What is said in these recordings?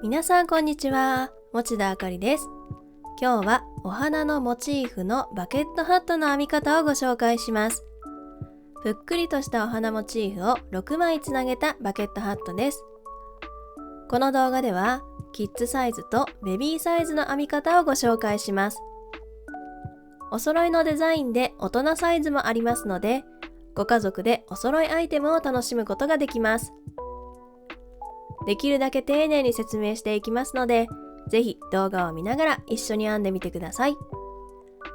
皆さんこんにちは、持田あかりです。今日はお花のモチーフのバケットハットの編み方をご紹介します。ぷっくりとしたお花モチーフを6枚つなげたバケットハットです。この動画ではキッズサイズとベビーサイズの編み方をご紹介します。お揃いのデザインで大人サイズもありますので、ご家族でお揃いアイテムを楽しむことができます。できるだけ丁寧に説明していきますので、ぜひ動画を見ながら一緒に編んでみてください。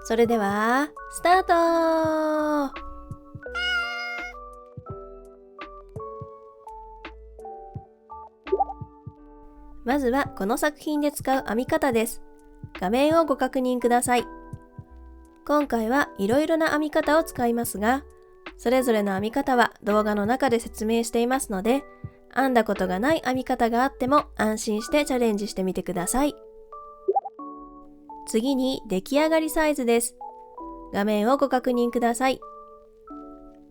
それでは、スタート！まずはこの作品で使う編み方です。画面をご確認ください。今回はいろいろな編み方を使いますが、それぞれの編み方は動画の中で説明していますので、編んだことがない編み方があっても安心してチャレンジしてみてください。次に出来上がりサイズです。画面をご確認ください。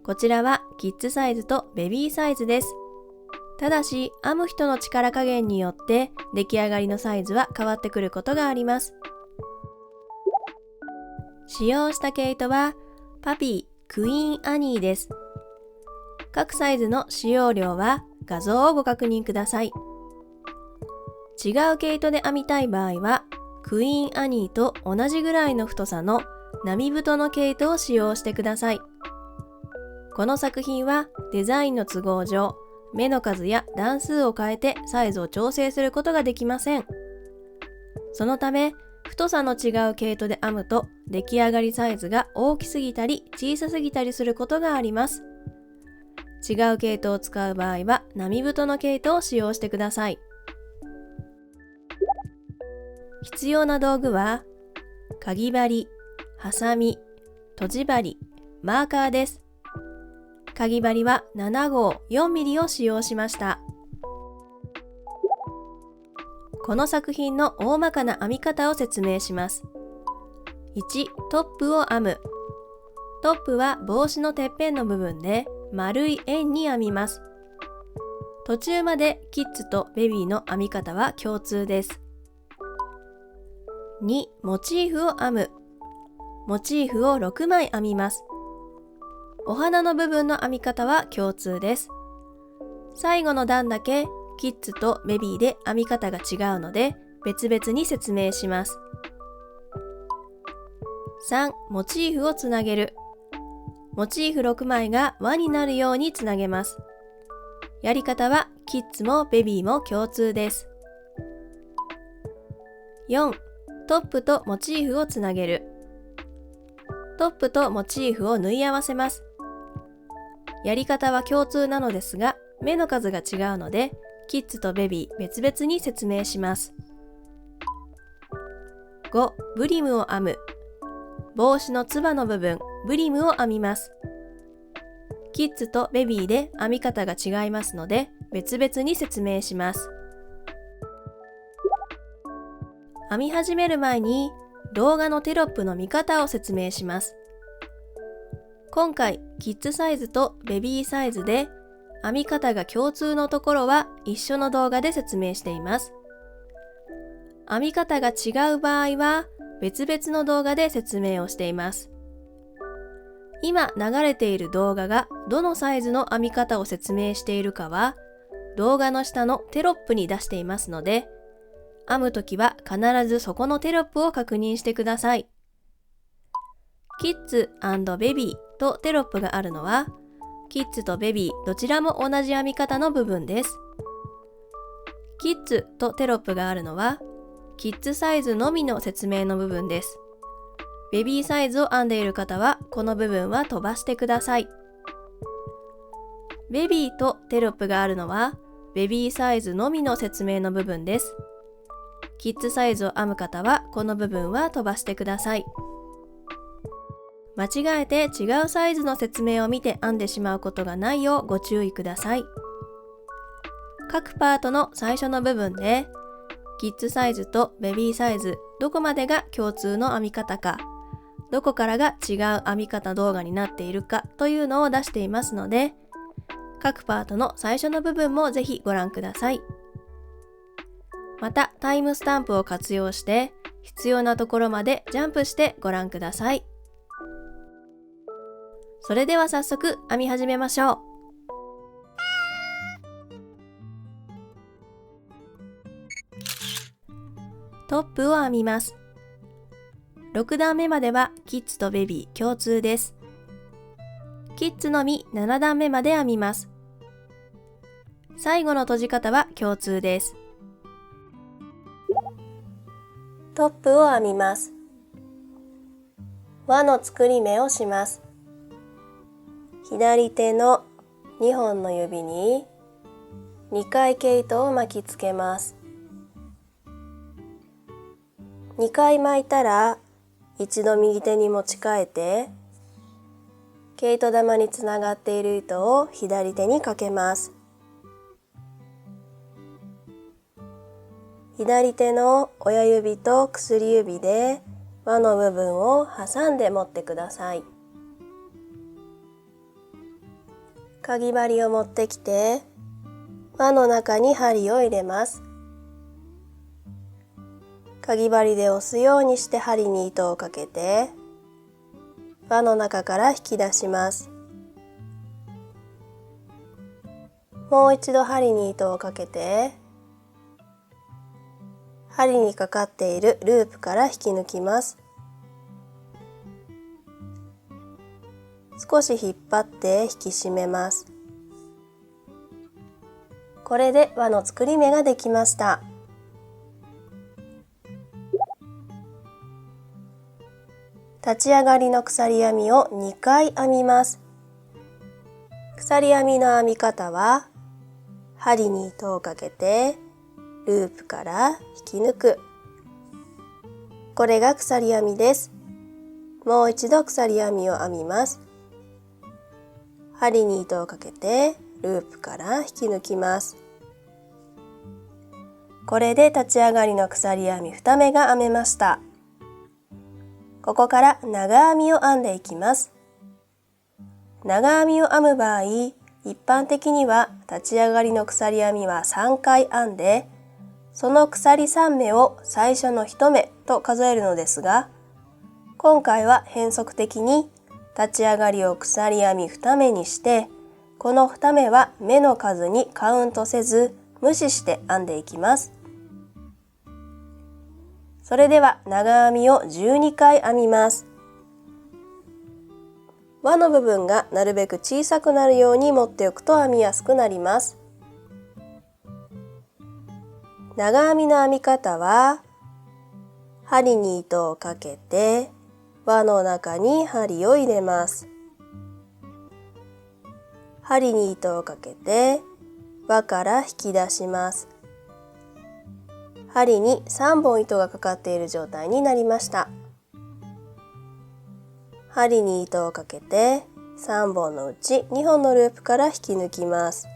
こちらはキッズサイズとベビーサイズです。ただし編む人の力加減によって出来上がりのサイズは変わってくることがあります。使用した毛糸はパピークイーンアニーです。各サイズの使用量は画像をご確認ください。違う毛糸で編みたい場合はクイーンアニーと同じぐらいの太さの並太の毛糸を使用してください。この作品はデザインの都合上、目の数や段数を変えてサイズを調整することができません。そのため太さの違う毛糸で編むと出来上がりサイズが大きすぎたり小さすぎたりすることがあります。違う毛糸を使う場合は並太の毛糸を使用してください。必要な道具はかぎ針、ハサミ、とじ針、マーカーです。かぎ針は7号 4mm を使用しました。この作品の大まかな編み方を説明します。1、トップを編む。トップは帽子のてっぺんの部分で丸い円に編みます。途中までキッズとベビーの編み方は共通です。2、モチーフを編む。モチーフを6枚編みます。お花の部分の編み方は共通です。最後の段だけキッズとベビーで編み方が違うので別々に説明します。3、モチーフをつなげる。モチーフ6枚が輪になるようにつなげます。やり方はキッズもベビーも共通です。4、トップとモチーフをつなげる。トップとモチーフを縫い合わせます。やり方は共通なのですが、目の数が違うので、キッズとベビー別々に説明します。5、ブリムを編む。帽子のつばの部分、ブリムを編みます。キッズとベビーで編み方が違いますので、別々に説明します。編み始める前に動画のテロップの見方を説明します。今回、キッズサイズとベビーサイズで編み方が共通のところは一緒の動画で説明しています。編み方が違う場合は別々の動画で説明をしています。今流れている動画がどのサイズの編み方を説明しているかは動画の下のテロップに出していますので、編むときは必ずそこのテロップを確認してください。キッズ&ベビーとテロップがあるのはキッズとベビーどちらも同じ編み方の部分です。キッズとテロップがあるのはキッズサイズのみの説明の部分です。ベビーサイズを編んでいる方はこの部分は飛ばしてください。ベビーとテロップがあるのはベビーサイズのみの説明の部分です。キッズサイズを編む方はこの部分は飛ばしてください。間違えて違うサイズの説明を見て編んでしまうことがないようご注意ください。各パートの最初の部分でキッズサイズとベビーサイズどこまでが共通の編み方か、どこからが違う編み方動画になっているかというのを出していますので、各パートの最初の部分もぜひご覧ください。またタイムスタンプを活用して必要なところまでジャンプしてご覧ください。それでは早速編み始めましょう。トップを編みます。6段目まではキッズとベビー共通です。キッズのみ7段目まで編みます。最後の閉じ方は共通です。トップを編みます。輪の作り目をします。左手の2本の指に2回毛糸を巻きつけます。2回巻いたら一度右手に持ち替えて毛糸玉につながっている糸を左手にかけます。左手の親指と薬指で輪の部分を挟んで持ってください。かぎ針を持ってきて輪の中に針を入れます。かぎ針で押すようにして針に糸をかけて輪の中から引き出します。もう一度針に糸をかけて針にかかっているループから引き抜きます。少し引っ張って引き締めます。これで輪の作り目ができました。立ち上がりの鎖編みを2回編みます。鎖編みの編み方は針に糸をかけてループから引き抜く。これが鎖編みです。もう一度鎖編みを編みます。針に糸をかけてループから引き抜きます。これで立ち上がりの鎖編み2目が編めました。ここから長編みを編んでいきます。長編みを編む場合、一般的には立ち上がりの鎖編みは3回編んで、その鎖3目を最初の1目と数えるのですが、今回は変則的に立ち上がりを鎖編み2目にして、この2目は目の数にカウントせず無視して編んでいきます。それでは長編みを12回編みます。輪の部分がなるべく小さくなるように持っておくと編みやすくなります。長編みの編み方は針に糸をかけて輪の中に針を入れます。針に糸をかけて輪から引き出します。針に3本糸がかかっている状態になりました。針に糸をかけて3本のうち2本のループから引き抜きます。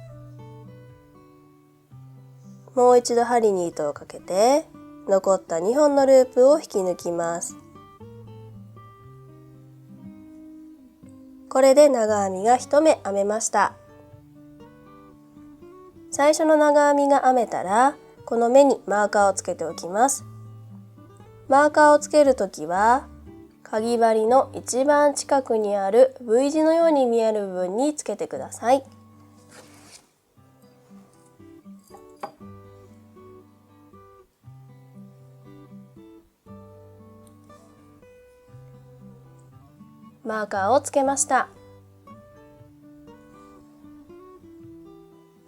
もう一度針に糸をかけて残った2本のループを引き抜きます。これで長編みが1目編めました。最初の長編みが編めたらこの目にマーカーをつけておきます。マーカーをつけるときはかぎ針の一番近くにある V 字のように見える部分につけてください。マーカーをつけました。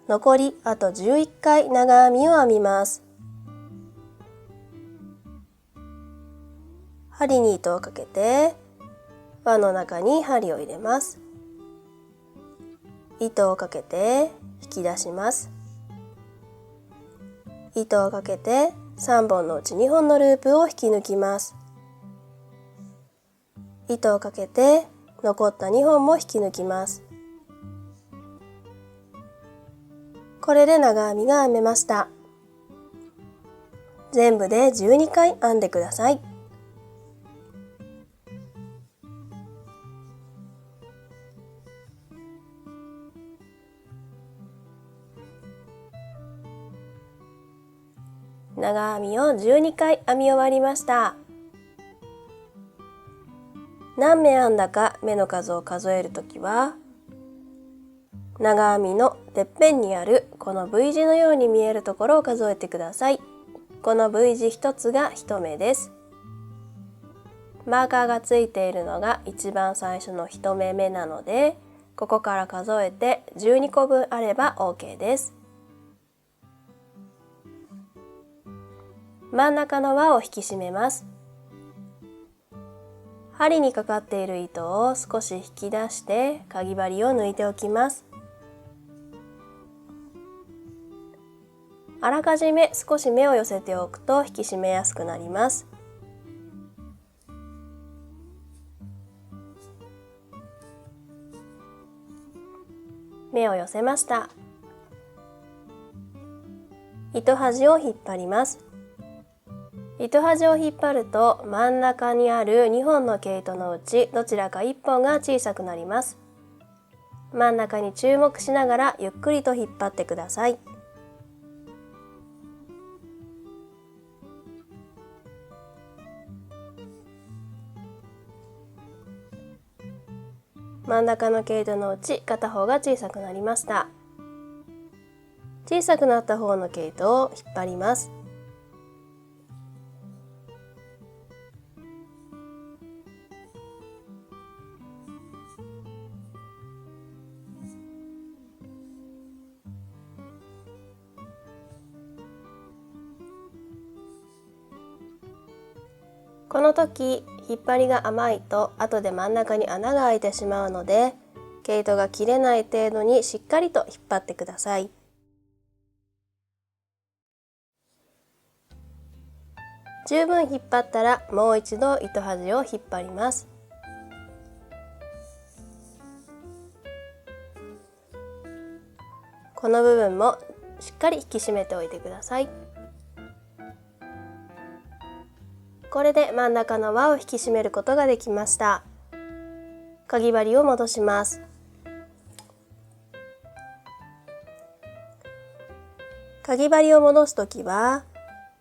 残りあと11回長編みを編みます。針に糸をかけて輪の中に針を入れます。糸をかけて引き出します。糸をかけて3本のうち2本のループを引き抜きます。糸をかけて残った2本も引き抜きます。これで長編みが編めました。全部で12回編んでください。長編みを12回編み終わりました。何目編んだか目の数を数えるときは、長編みのてっぺんにあるこの V 字のように見えるところを数えてください。この V 字1つが1目です。マーカーがついているのが一番最初の1目目なので、ここから数えて12個分あれば OK です。真ん中の輪を引き締めます。針にかかっている糸を少し引き出してかぎ針を抜いておきます。あらかじめ少し目を寄せておくと引き締めやすくなります。目を寄せました。糸端を引っ張ります。糸端を引っ張ると真ん中にある2本の毛糸のうちどちらか1本が小さくなります。真ん中に注目しながらゆっくりと引っ張ってください。真ん中の毛糸のうち片方が小さくなりました。小さくなった方の毛糸を引っ張ります。この時引っ張りが甘いと後で真ん中に穴が開いてしまうので、毛糸が切れない程度にしっかりと引っ張ってください。十分引っ張ったらもう一度糸端を引っ張ります。この部分もしっかり引き締めておいてください。これで真ん中の輪を引き締めることができました。かぎ針を戻します。かぎ針を戻すときは、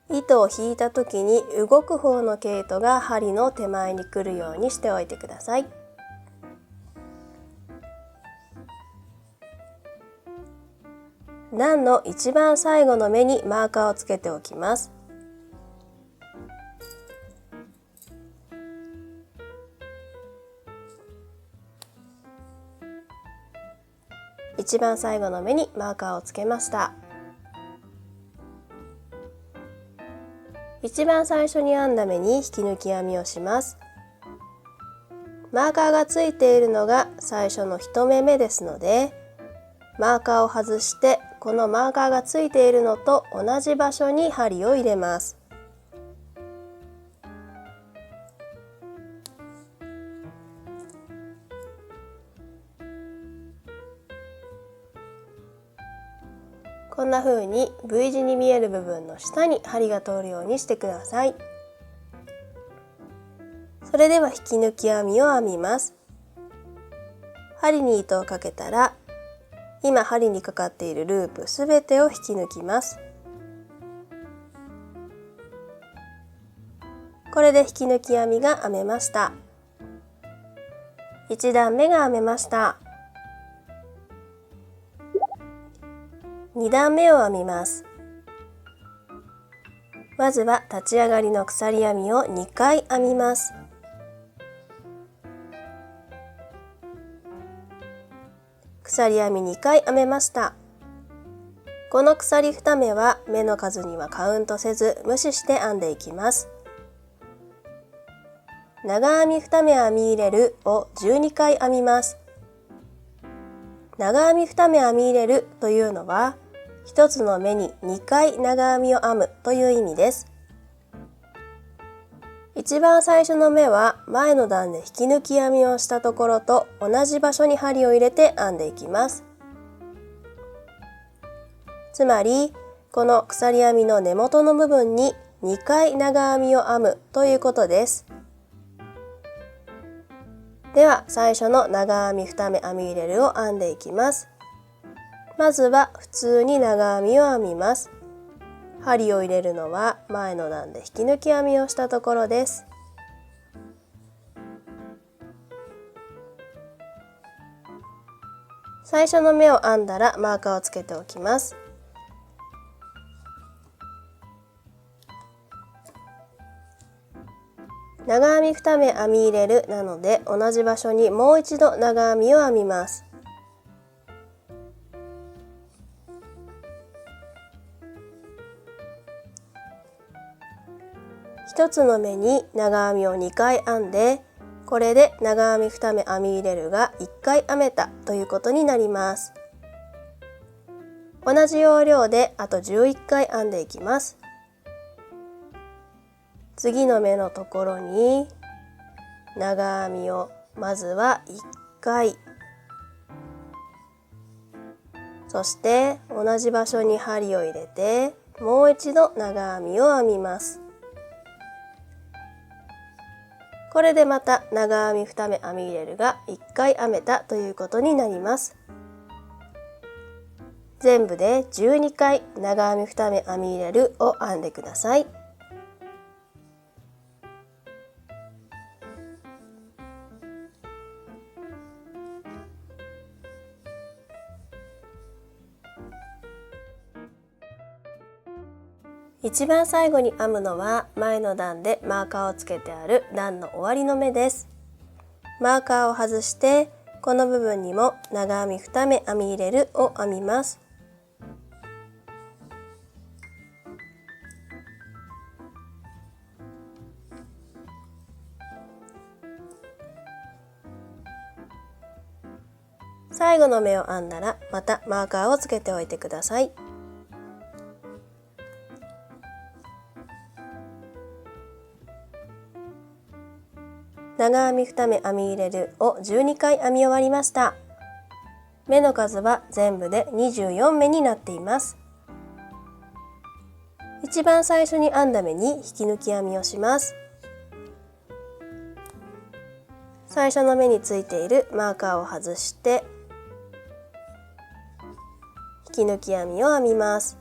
糸を引いたときに動く方の毛糸が針の手前に来るようにしておいてください。段の一番最後の目にマーカーをつけておきます。一番最後の目にマーカーをつけました。一番最初に編んだ目に引き抜き編みをします。マーカーがついているのが最初の1目目ですので、マーカーを外してこのマーカーがついているのと同じ場所に針を入れます。こんな風に V 字に見える部分の下に針が通るようにしてください。それでは引き抜き編みを編みます。針に糸をかけたら、今針にかかっているループすべてを引き抜きます。これで引き抜き編みが編めました。1段目が編めました。2段目を編みます。まずは立ち上がりの鎖編みを2回編みます。鎖編み2回編めました。この鎖2目は目の数にはカウントせず無視して編んでいきます。長編み2目編み入れるを12回編みます。長編み2目編み入れるというのは、1つの目に2回長編みを編むという意味です。一番最初の目は前の段で引き抜き編みをしたところと同じ場所に針を入れて編んでいきます。つまりこの鎖編みの根元の部分に2回長編みを編むということです。では最初の長編み2目編み入れるを編んでいきます。まずは普通に長編みを編みます。針を入れるのは前の段で引き抜き編みをしたところです。最初の目を編んだらマーカーをつけておきます。長編み2目編み入れるなので、同じ場所にもう一度長編みを編みます。1つの目に長編みを2回編んで、これで長編み2目編み入れるが1回編めたということになります。同じ要領であと11回編んでいきます。次の目のところに長編みをまずは1回、そして同じ場所に針を入れてもう一度長編みを編みます。これでまた長編み2目編み入れるが1回編めたということになります。全部で12回長編み2目編み入れるを編んでください。一番最後に編むのは前の段でマーカーをつけてある段の終わりの目です。マーカーを外してこの部分にも長編み2目編み入れるを編みます。最後の目を編んだらまたマーカーをつけておいてください。長編み2目編み入れるを12回編み終わりました。目の数は全部で24目になっています。一番最初に編んだ目に引き抜き編みをします。最初の目についているマーカーを外して引き抜き編みを編みます。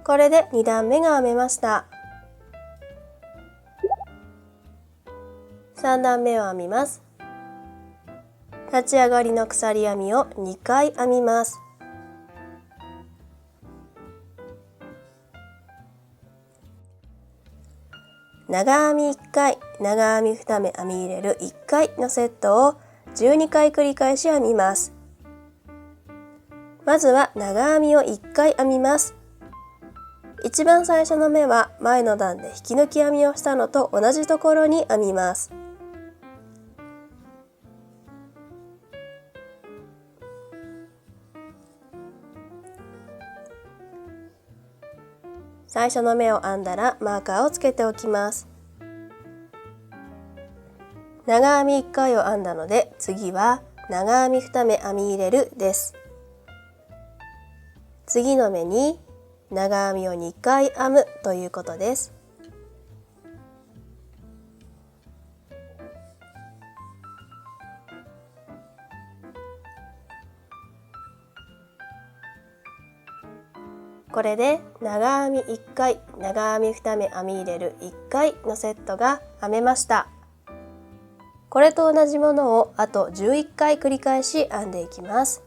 これで2段目が編めました。3段目を編みます。立ち上がりの鎖編みを2回編みます。長編み1回、長編み2目編み入れる1回のセットを12回繰り返し編みます。まずは長編みを1回編みます。一番最初の目は前の段で引き抜き編みをしたのと同じところに編みます。最初の目を編んだらマーカーをつけておきます。長編み1回を編んだので次は長編み2目編み入れるです。次の目に長編みを2回編むということです。これで長編み1回、長編み2目編み入れる1回のセットが編めました。これと同じものをあと11回繰り返し編んでいきます。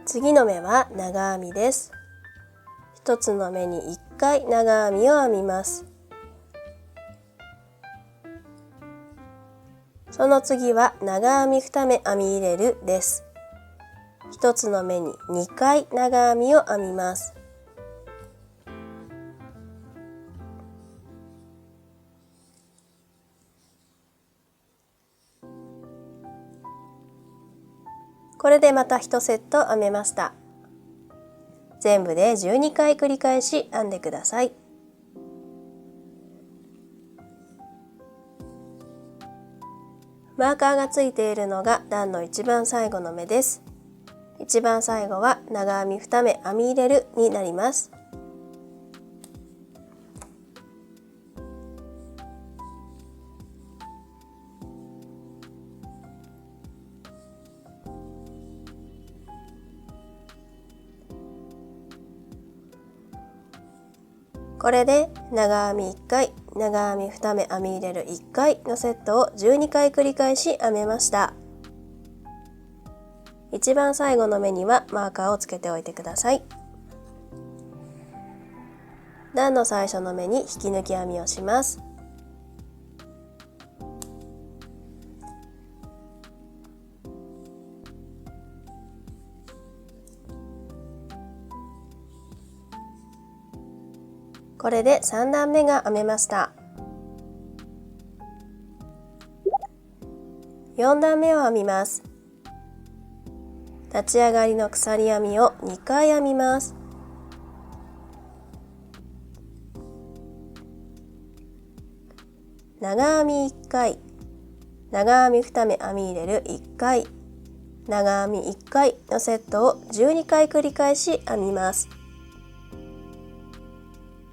次の目は長編みです。1つの目に1回長編みを編みます。その次は長編み2目編み入れるです。1つの目に2回長編みを編みます。これでまた1セット編めました。全部で12回繰り返し編んでください。マーカーがついているのが段の一番最後の目です。一番最後は長編み2目編み入れるになります。これで長編み1回、長編み2目編み入れる1回のセットを12回繰り返し編めました。一番最後の目にはマーカーをつけておいてください。段の最初の目に引き抜き編みをします。これで3段目が編めました。4段目を編みます。立ち上がりの鎖編みを2回編みます。長編み1回、長編み2目編み入れる1回、長編み1回のセットを12回繰り返し編みます。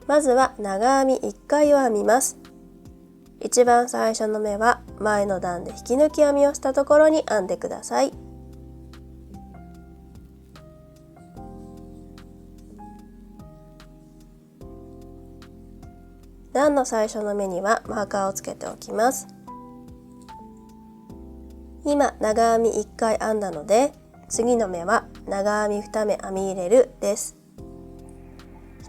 まずは長編み1回を編みます。一番最初の目は前の段で引き抜き編みをしたところに編んでください。段の最初の目にはマーカーをつけておきます。今長編み1回編んだので、次の目は長編み2目編み入れるです。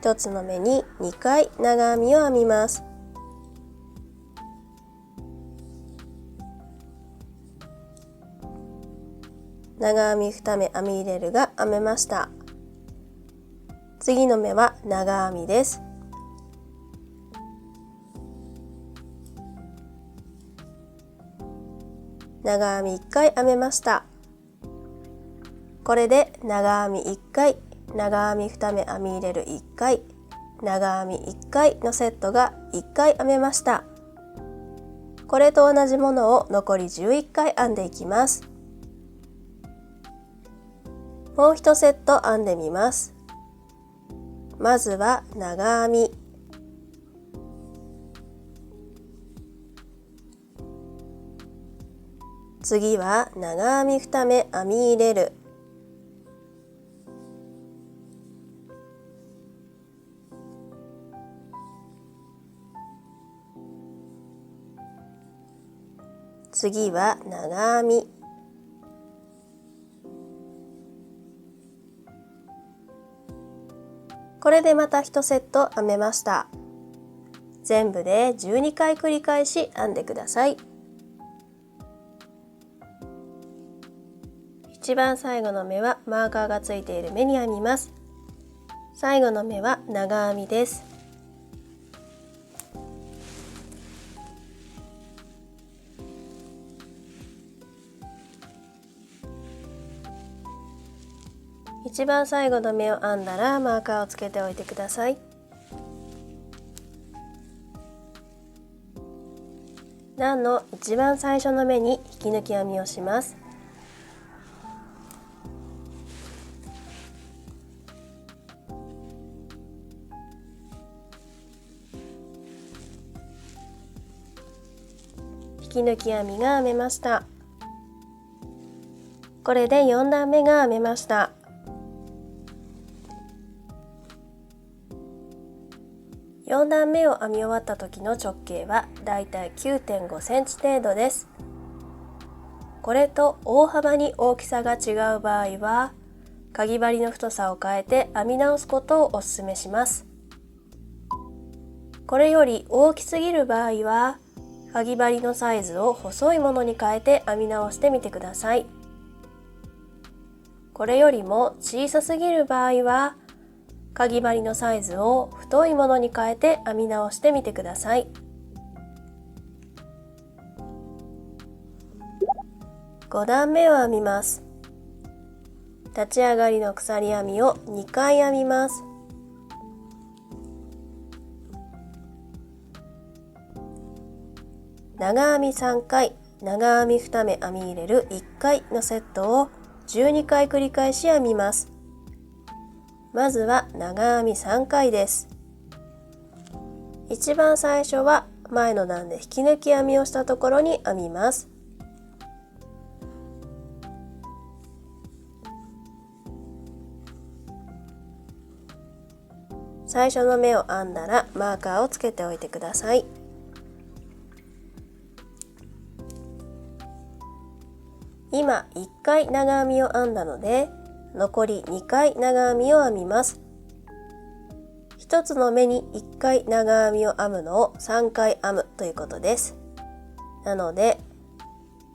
1つの目に2回長編みを編みます。長編み2目編み入れるが編めました。次の目は長編みです。長編み1回編めました。これで長編み1回、長編み2目編み入れる1回、長編み1回のセットが1回編めました。これと同じものを残り11回編んでいきます。もう1セット編んでみます。まずは長編み、次は長編み2目編み入れる、次は長編み、これでまた1セット編めました。全部で12回繰り返し編んでください。一番最後の目はマーカーがついている目に編みます。最後の目は長編みです。一番最後の目を編んだらマーカーをつけておいてください。段の一番最初の目に引き抜き編みをします。引き抜き編みが編めました。これで4段目が編めました。4段目を編み終わった時の直径はだいたい 9.5 センチ程度です。これと大幅に大きさが違う場合は、かぎ針の太さを変えて編み直すことをおすすめします。これより大きすぎる場合は、かぎ針のサイズを細いものに変えて編み直してみてください。これよりも小さすぎる場合は、かぎ針のサイズを太いものに変えて編み直してみてください。5段目を編みます。立ち上がりの鎖編みを2回編みます。長編み3回、長編み2目編み入れる1回のセットを12回繰り返し編みます。まずは長編み3回です。一番最初は前の段で引き抜き編みをしたところに編みます。最初の目を編んだらマーカーをつけておいてください。今1回長編みを編んだので、残り2回長編みを編みます。1つの目に1回長編みを編むのを3回編むということです。なので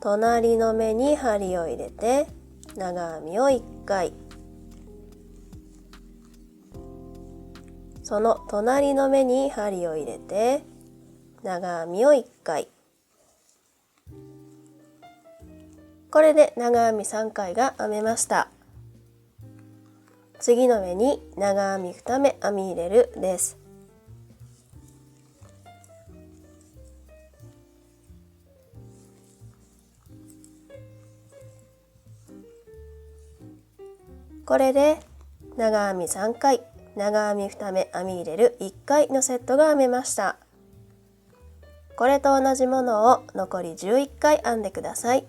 隣の目に針を入れて長編みを1回、その隣の目に針を入れて長編みを1回、これで長編み3回が編めました。次の目に長編み2目編み入れるです。これで長編み3回、長編み2目編み入れる1回のセットが編めました。これと同じものを残り11回編んでください。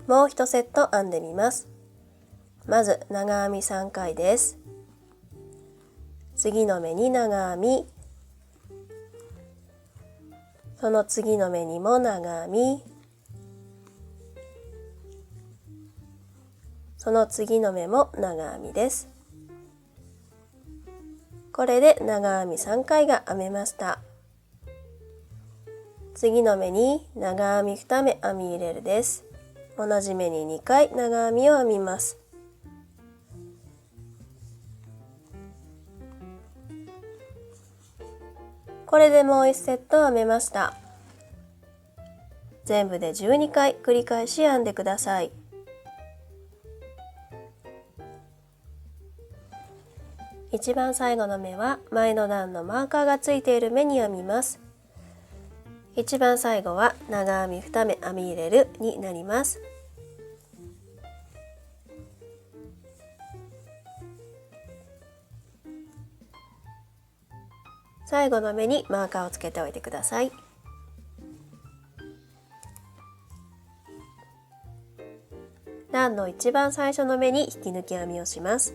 もう1セット編んでみます。まず長編み3回です。次の目に長編み、その次の目にも長編み、その次の目も長編みです。これで長編み3回が編めました。次の目に長編み2目編み入れるです。同じ目に2回長編みを編みます。これでもう1セット編めました。全部で12回繰り返し編んでください。一番最後の目は前の段のマーカーがついている目に編みます。一番最後は長編み2目編み入れるになります。最後の目にマーカーをつけておいてください。段の一番最初の目に引き抜き編みをします。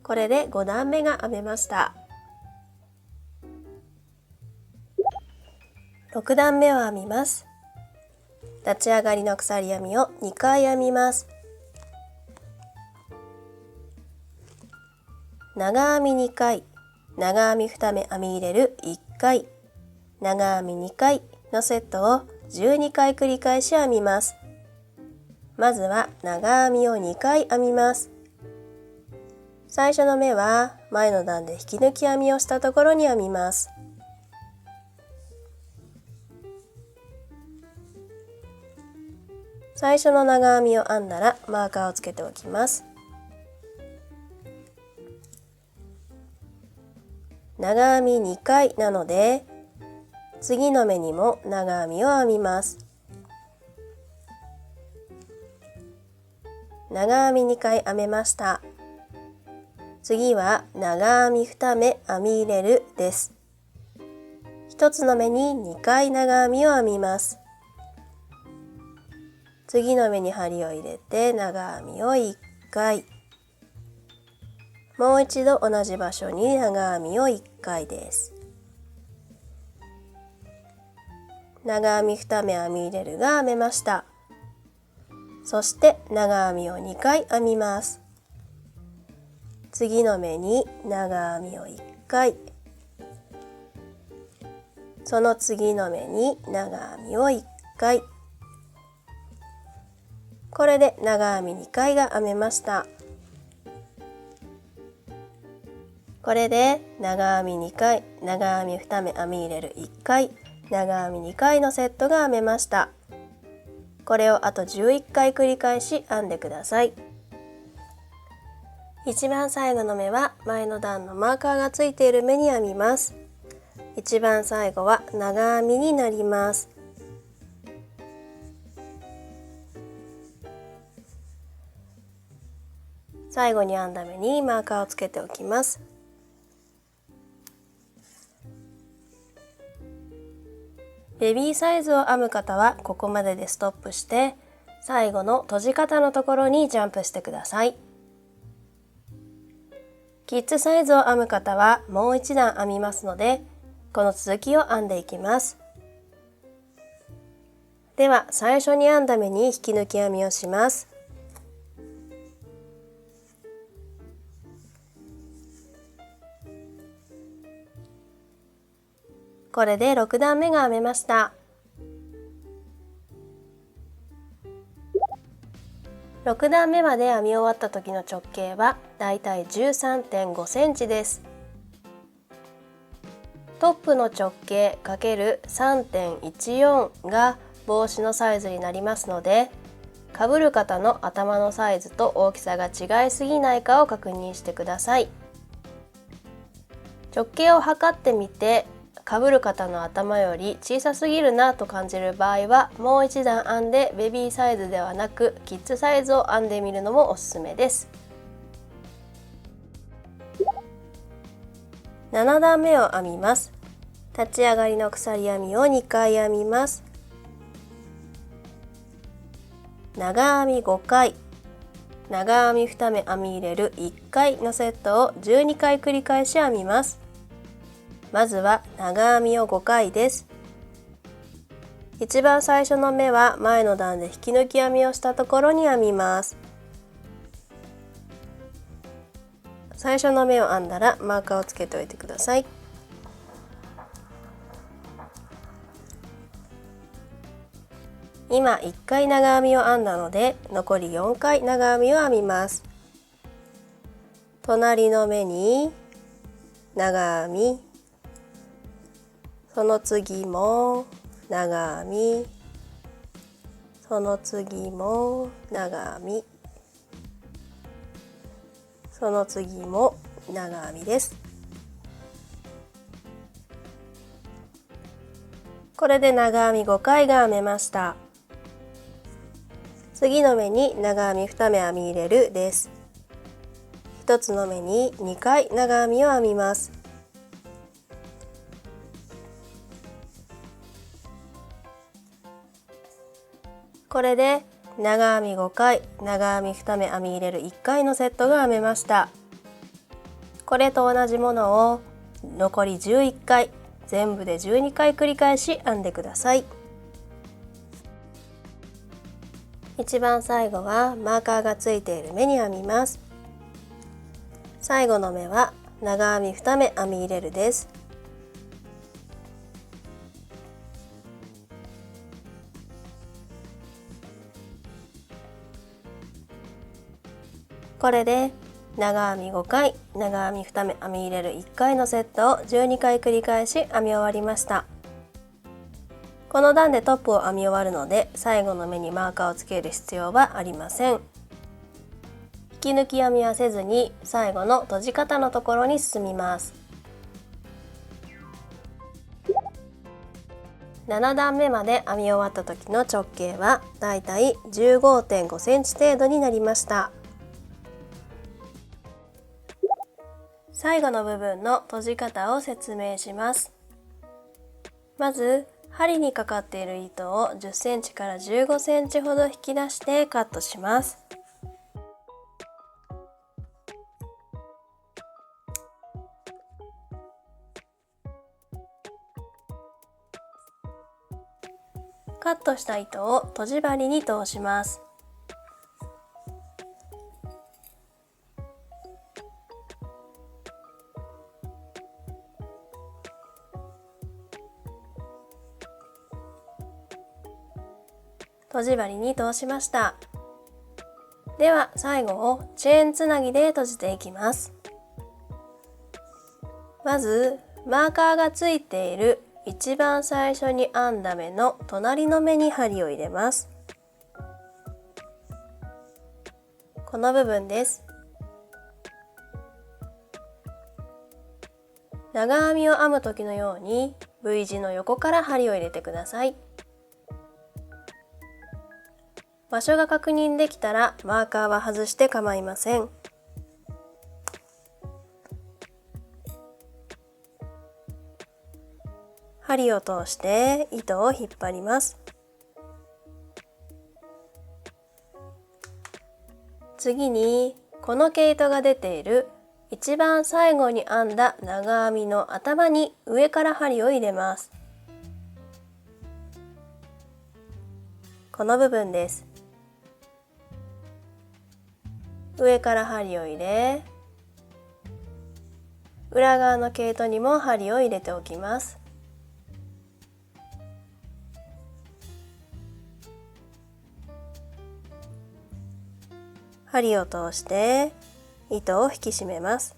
これで5段目が編めました。6段目を編みます。立ち上がりの鎖編みを2回編みます。長編み2回、長編み2目編み入れる1回、長編み2回のセットを12回繰り返し編みます。まずは長編みを2回編みます。最初の目は前の段で引き抜き編みをしたところに編みます。最初の長編みを編んだらマーカーをつけておきます。長編み2回なので次の目にも長編みを編みます。長編み2回編めました。次は長編み2目編み入れるです。1つの目に2回長編みを編みます。次の目に針を入れて長編みを1回、もう一度同じ場所に長編みを1回です。長編み2目編み入れるが編めました。そして長編みを2回編みます。次の目に長編みを1回、その次の目に長編みを1回、これで長編み2回が編めました。これで長編み2回、長編み2目編み入れる1回、長編み2回のセットが編めました。これをあと11回繰り返し編んでください。一番最後の目は前の段のマーカーがついている目に編みます。一番最後は長編みになります。最後に編んだ目にマーカーをつけておきます。ベビーサイズを編む方はここまででストップして、最後の閉じ方のところにジャンプしてください。キッズサイズを編む方はもう一段編みますので、この続きを編んでいきます。では最初に編んだ目に引き抜き編みをします。これで6段目が編めました。6段目まで編み終わった時の直径はだいたい 13.5 センチです。トップの直径 ×3.14 が帽子のサイズになりますので、かぶる方の頭のサイズと大きさが違いすぎないかを確認してください。直径を測ってみて、かぶる方の頭より小さすぎるなと感じる場合はもう一段編んでベビーサイズではなくキッズサイズを編んでみるのもおすすめです。7段目を編みます。立ち上がりの鎖編みを2回編みます。長編み5回、長編み2目編み入れる1回のセットを12回繰り返し編みます。まずは長編みを5回です。一番最初の目は前の段で引き抜き編みをしたところに編みます。最初の目を編んだらマーカーをつけておいてください。今1回長編みを編んだので残り4回長編みを編みます。隣の目に長編み、その次も長編み、その次も長編み、その次も長編みです。これで長編み5回が編めました。次の目に長編み2目編み入れるです。1つの目に2回長編みを編みます。これで長編み5回、長編み2目編み入れる1回のセットが編めました。これと同じものを残り11回、全部で12回繰り返し編んでください。一番最後はマーカーがついている目に編みます。最後の目は長編み2目編み入れるです。これで長編み5回、長編み2目編み入れる1回のセットを12回繰り返し編み終わりました。この段でトップを編み終わるので最後の目にマーカーをつける必要はありません。引き抜き編みはせずに最後の閉じ方のところに進みます。7段目まで編み終わった時の直径はだいたい 15.5 センチ程度になりました。最後の部分の閉じ方を説明します。まず針にかかっている糸を10センチから15センチほど引き出してカットします。カットした糸をとじ針に通します。とじ針に通しました。では最後をチェーンつなぎで閉じていきます。まずマーカーがついている一番最初に編んだ目の隣の目に針を入れます。この部分です。長編みを編む時のように V 字の横から針を入れてください。場所が確認できたらマーカーは外して構いません。針を通して糸を引っ張ります。次にこの毛糸が出ている一番最後に編んだ長編みの頭に上から針を入れます。この部分です。上から針を入れ、裏側の毛糸にも針を入れておきます。針を通して糸を引き締めます。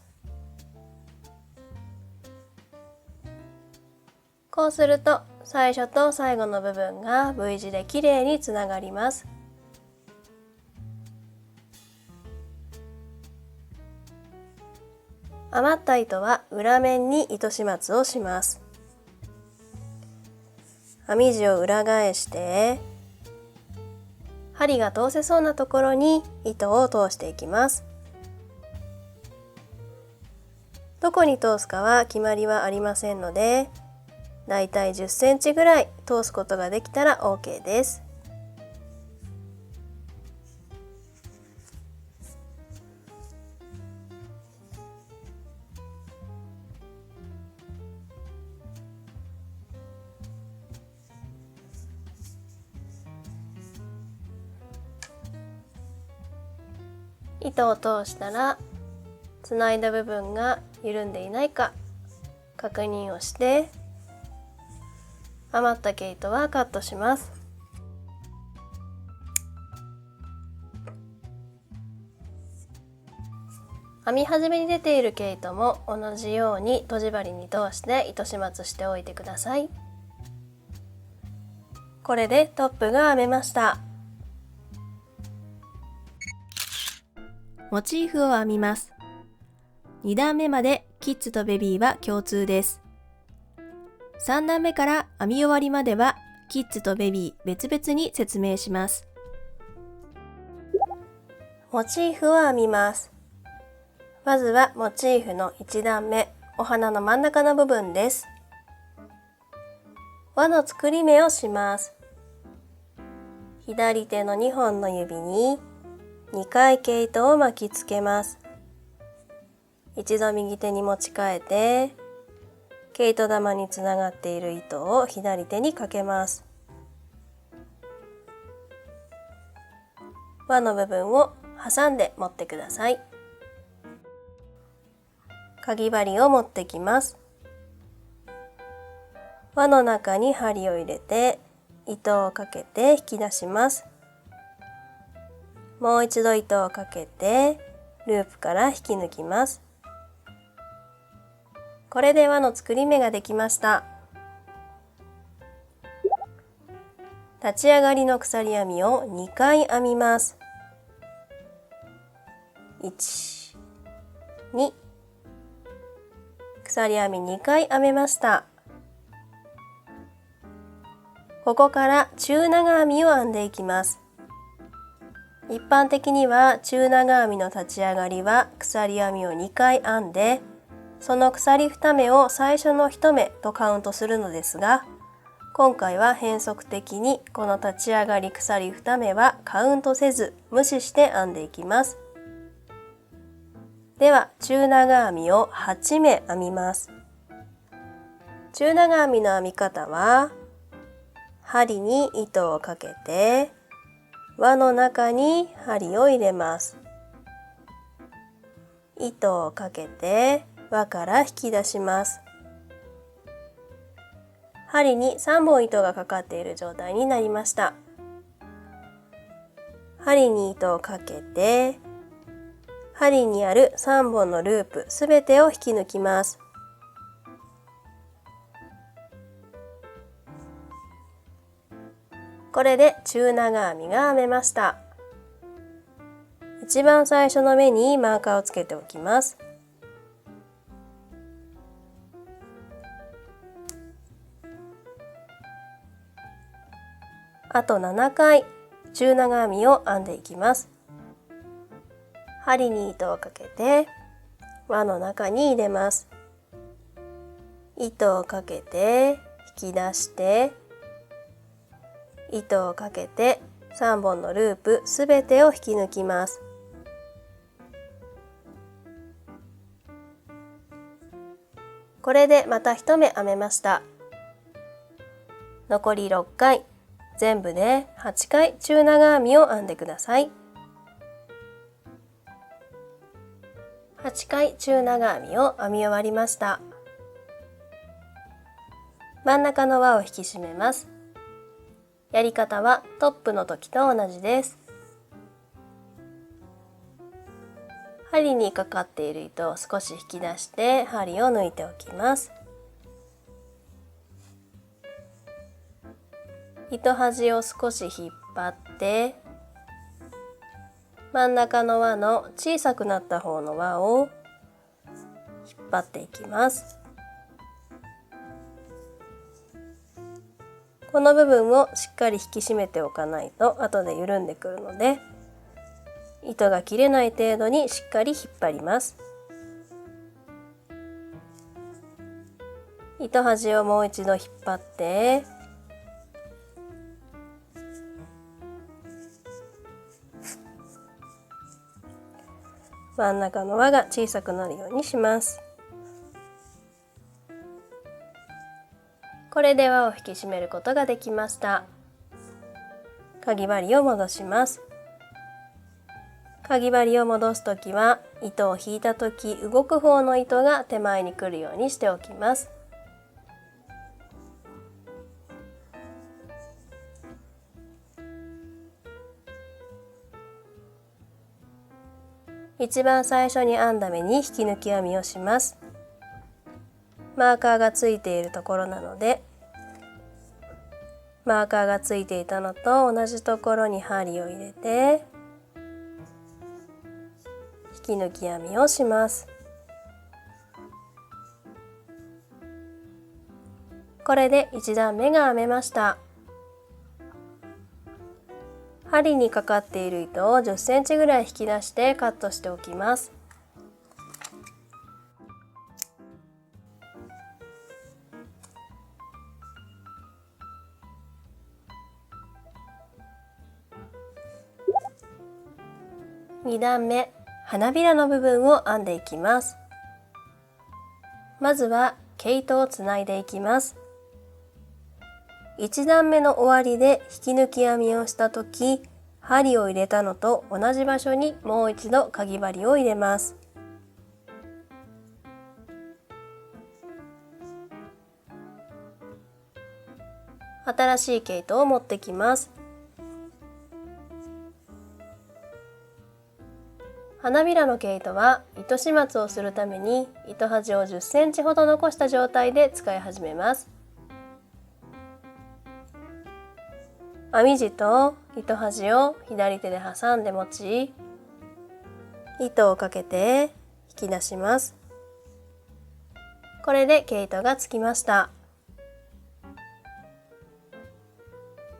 こうすると最初と最後の部分が V 字できれいにつながります。余った糸は裏面に糸始末をします。編み地を裏返して針が通せそうなところに糸を通していきます。どこに通すかは決まりはありませんので、だいたい10センチぐらい通すことができたら OK です。糸を通したらつないだ部分が緩んでいないか確認をして、余った毛糸はカットします。編み始めに出ている毛糸も同じようにとじ針に通して糸始末しておいてください。これでトップが編めました。モチーフを編みます。2段目までキッズとベビーは共通です。3段目から編み終わりまではキッズとベビー別々に説明します。モチーフを編みます。まずはモチーフの1段目、お花の真ん中の部分です。輪の作り目をします。左手の2本の指に2回毛糸を巻きつけます。一度右手に持ち替えて、毛糸玉につながっている糸を左手にかけます。輪の部分を挟んで持ってください。かぎ針を持ってきます。輪の中に針を入れて糸をかけて引き出します。もう一度糸をかけてループから引き抜きます。これで輪の作り目ができました。立ち上がりの鎖編みを2回編みます。1、2、鎖編み2回編めました。ここから中長編みを編んでいきます。一般的には中長編みの立ち上がりは鎖編みを2回編んで、その鎖2目を最初の1目とカウントするのですが、今回は変則的にこの立ち上がり鎖2目はカウントせず無視して編んでいきます。では中長編みを8目編みます。中長編みの編み方は、針に糸をかけて輪の中に針を入れます。糸をかけて輪から引き出します。針に3本糸がかかっている状態になりました。針に糸をかけて針にある3本のループすべてを引き抜きます。これで中長編みが編めました。一番最初の目にマーカーをつけておきます。あと7回中長編みを編んでいきます。針に糸をかけて輪の中に入れます。糸をかけて引き出して糸をかけて3本のループすべてを引き抜きます。これでまた1目編めました。残り6回、全部で8回中長編みを編んでください。8回中長編みを編み終わりました。真ん中の輪を引き締めます。やり方はトップの時と同じです。針にかかっている糸を少し引き出して針を抜いておきます。糸端を少し引っ張って真ん中の輪の小さくなった方の輪を引っ張っていきます。この部分をしっかり引き締めておかないと後で緩んでくるので、糸が切れない程度にしっかり引っ張ります。糸端をもう一度引っ張って真ん中の輪が小さくなるようにします。これで輪を引き締めることができました。かぎ針を戻します。かぎ針を戻すときは糸を引いたとき動く方の糸が手前に来るようにしておきます。一番最初に編んだ目に引き抜き編みをします。マーカーがついているところなので、マーカーがついていたのと同じところに針を入れて引き抜き編みをします。これで1段目が編めました。針にかかっている糸を10センチぐらい引き出してカットしておきます。2段目、花びらの部分を編んでいきます。まずは毛糸をつないでいきます。1段目の終わりで引き抜き編みをしたとき、針を入れたのと同じ場所にもう一度かぎ針を入れます。新しい毛糸を持ってきます。花びらの毛糸は糸始末をするために糸端を10センチほど残した状態で使い始めます。編み地と糸端を左手で挟んで持ち、糸をかけて引き出します。これで毛糸がつきました。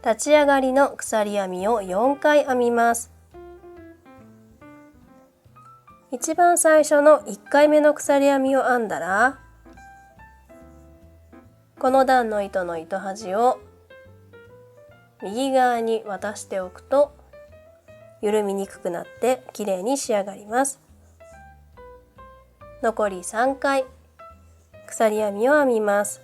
立ち上がりの鎖編みを4回編みます。一番最初の1回目の鎖編みを編んだら、この段の糸の糸端を右側に渡しておくと緩みにくくなってきれいに仕上がります。残り3回鎖編みを編みます。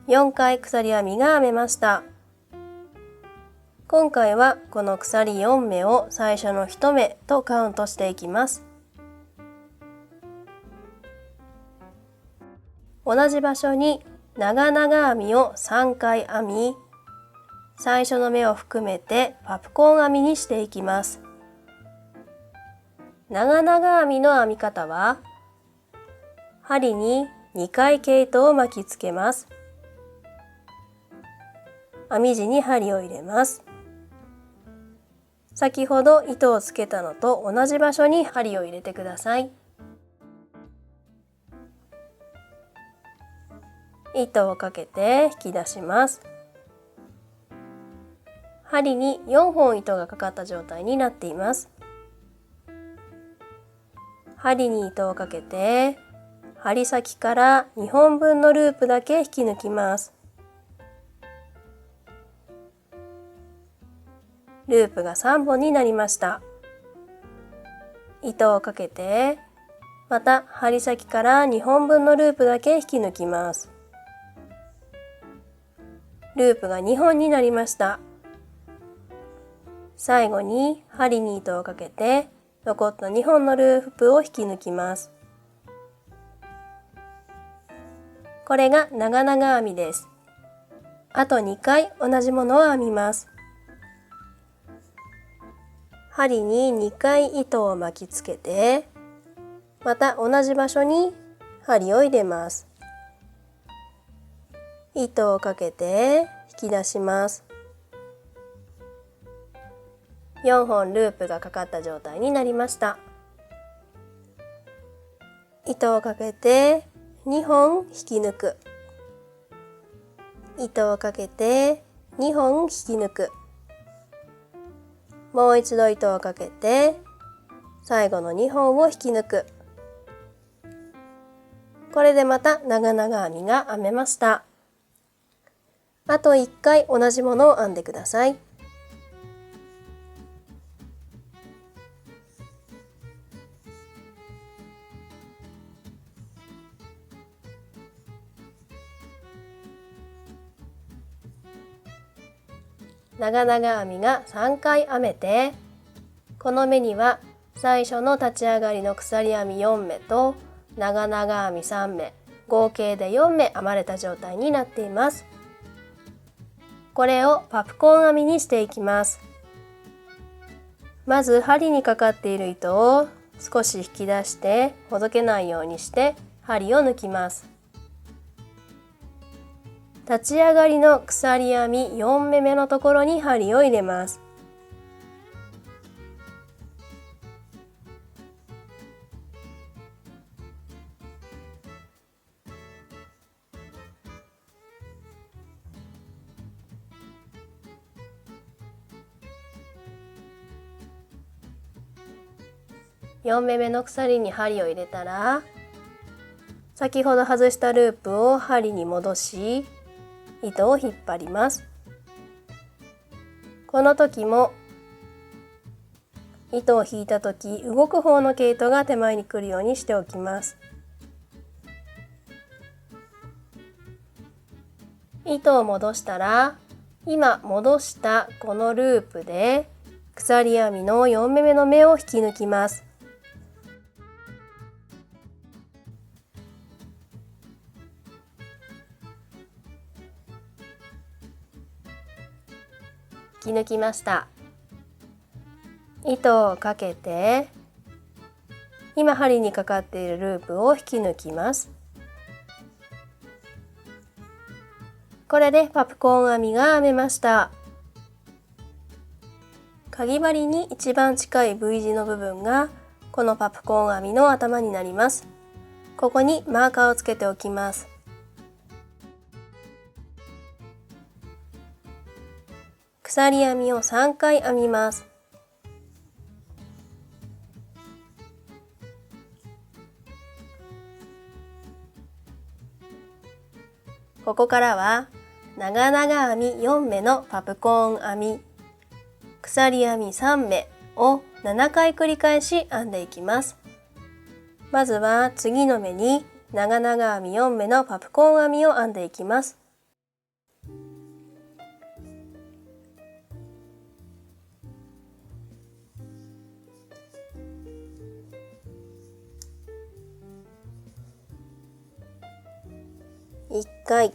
4回鎖編みが編めました。今回はこの鎖4目を最初の1目とカウントしていきます。同じ場所に長々編みを3回編み、最初の目を含めてパプコン編みにしていきます。長々編みの編み方は、針に2回毛糸を巻きつけます。編み地に針を入れます。先ほど糸をつけたのと同じ場所に針を入れてください。糸をかけて引き出します。針に4本糸がかかった状態になっています。針に糸をかけて、針先から2本分のループだけ引き抜きます。ループが3本になりました。糸をかけて、また針先から2本分のループだけ引き抜きます。ループが2本になりました。最後に針に糸をかけて、残った2本のループを引き抜きます。これが長々編みです。あと2回同じものを編みます。針に2回糸を巻きつけて、また同じ場所に針を入れます。糸をかけて引き出します。4本ループがかかった状態になりました。糸をかけて2本引き抜く。糸をかけて2本引き抜く。もう一度糸をかけて最後の2本を引き抜く。これでまた長々編みが編めました。あと1回同じものを編んでください。長々編みが3回編めて、この目には最初の立ち上がりの鎖編み4目と長々編み3目、合計で4目編まれた状態になっています。これをパプコン編みにしていきます。まず針にかかっている糸を少し引き出してほどけないようにして針を抜きます。立ち上がりの鎖編み4目目のところに針を入れます。4目目の鎖に針を入れたら、先ほど外したループを針に戻し、糸を引っ張ります。この時も糸を引いた時、動く方の毛糸が手前に来るようにしておきます。糸を戻したら、今戻したこのループで鎖編みの4目目の目を引き抜きます。引き抜きました。糸をかけて、今針にかかっているループを引き抜きます。これでパプコン編みが編めました。かぎ針に一番近い V 字の部分がこのパプコン編みの頭になります。ここにマーカーをつけておきます。鎖編みを3回編みます。ここからは長々編み4目のパプコン編み、鎖編み3目を7回繰り返し編んでいきます。まずは次の目に長々編み4目のパプコン編みを編んでいきます。1回、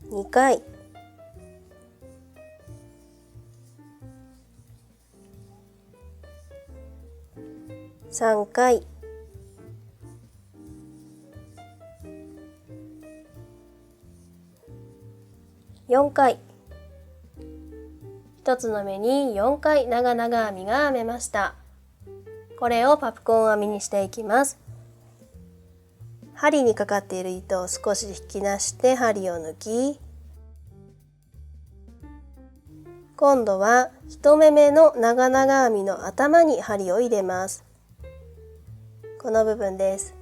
2回、3回、4回。一つの目に4回長々編みが編めました。これをパプコン編みにしていきます。針にかかっている糸を少し引き出して針を抜き、今度は1目めの長々編みの頭に針を入れます。この部分です。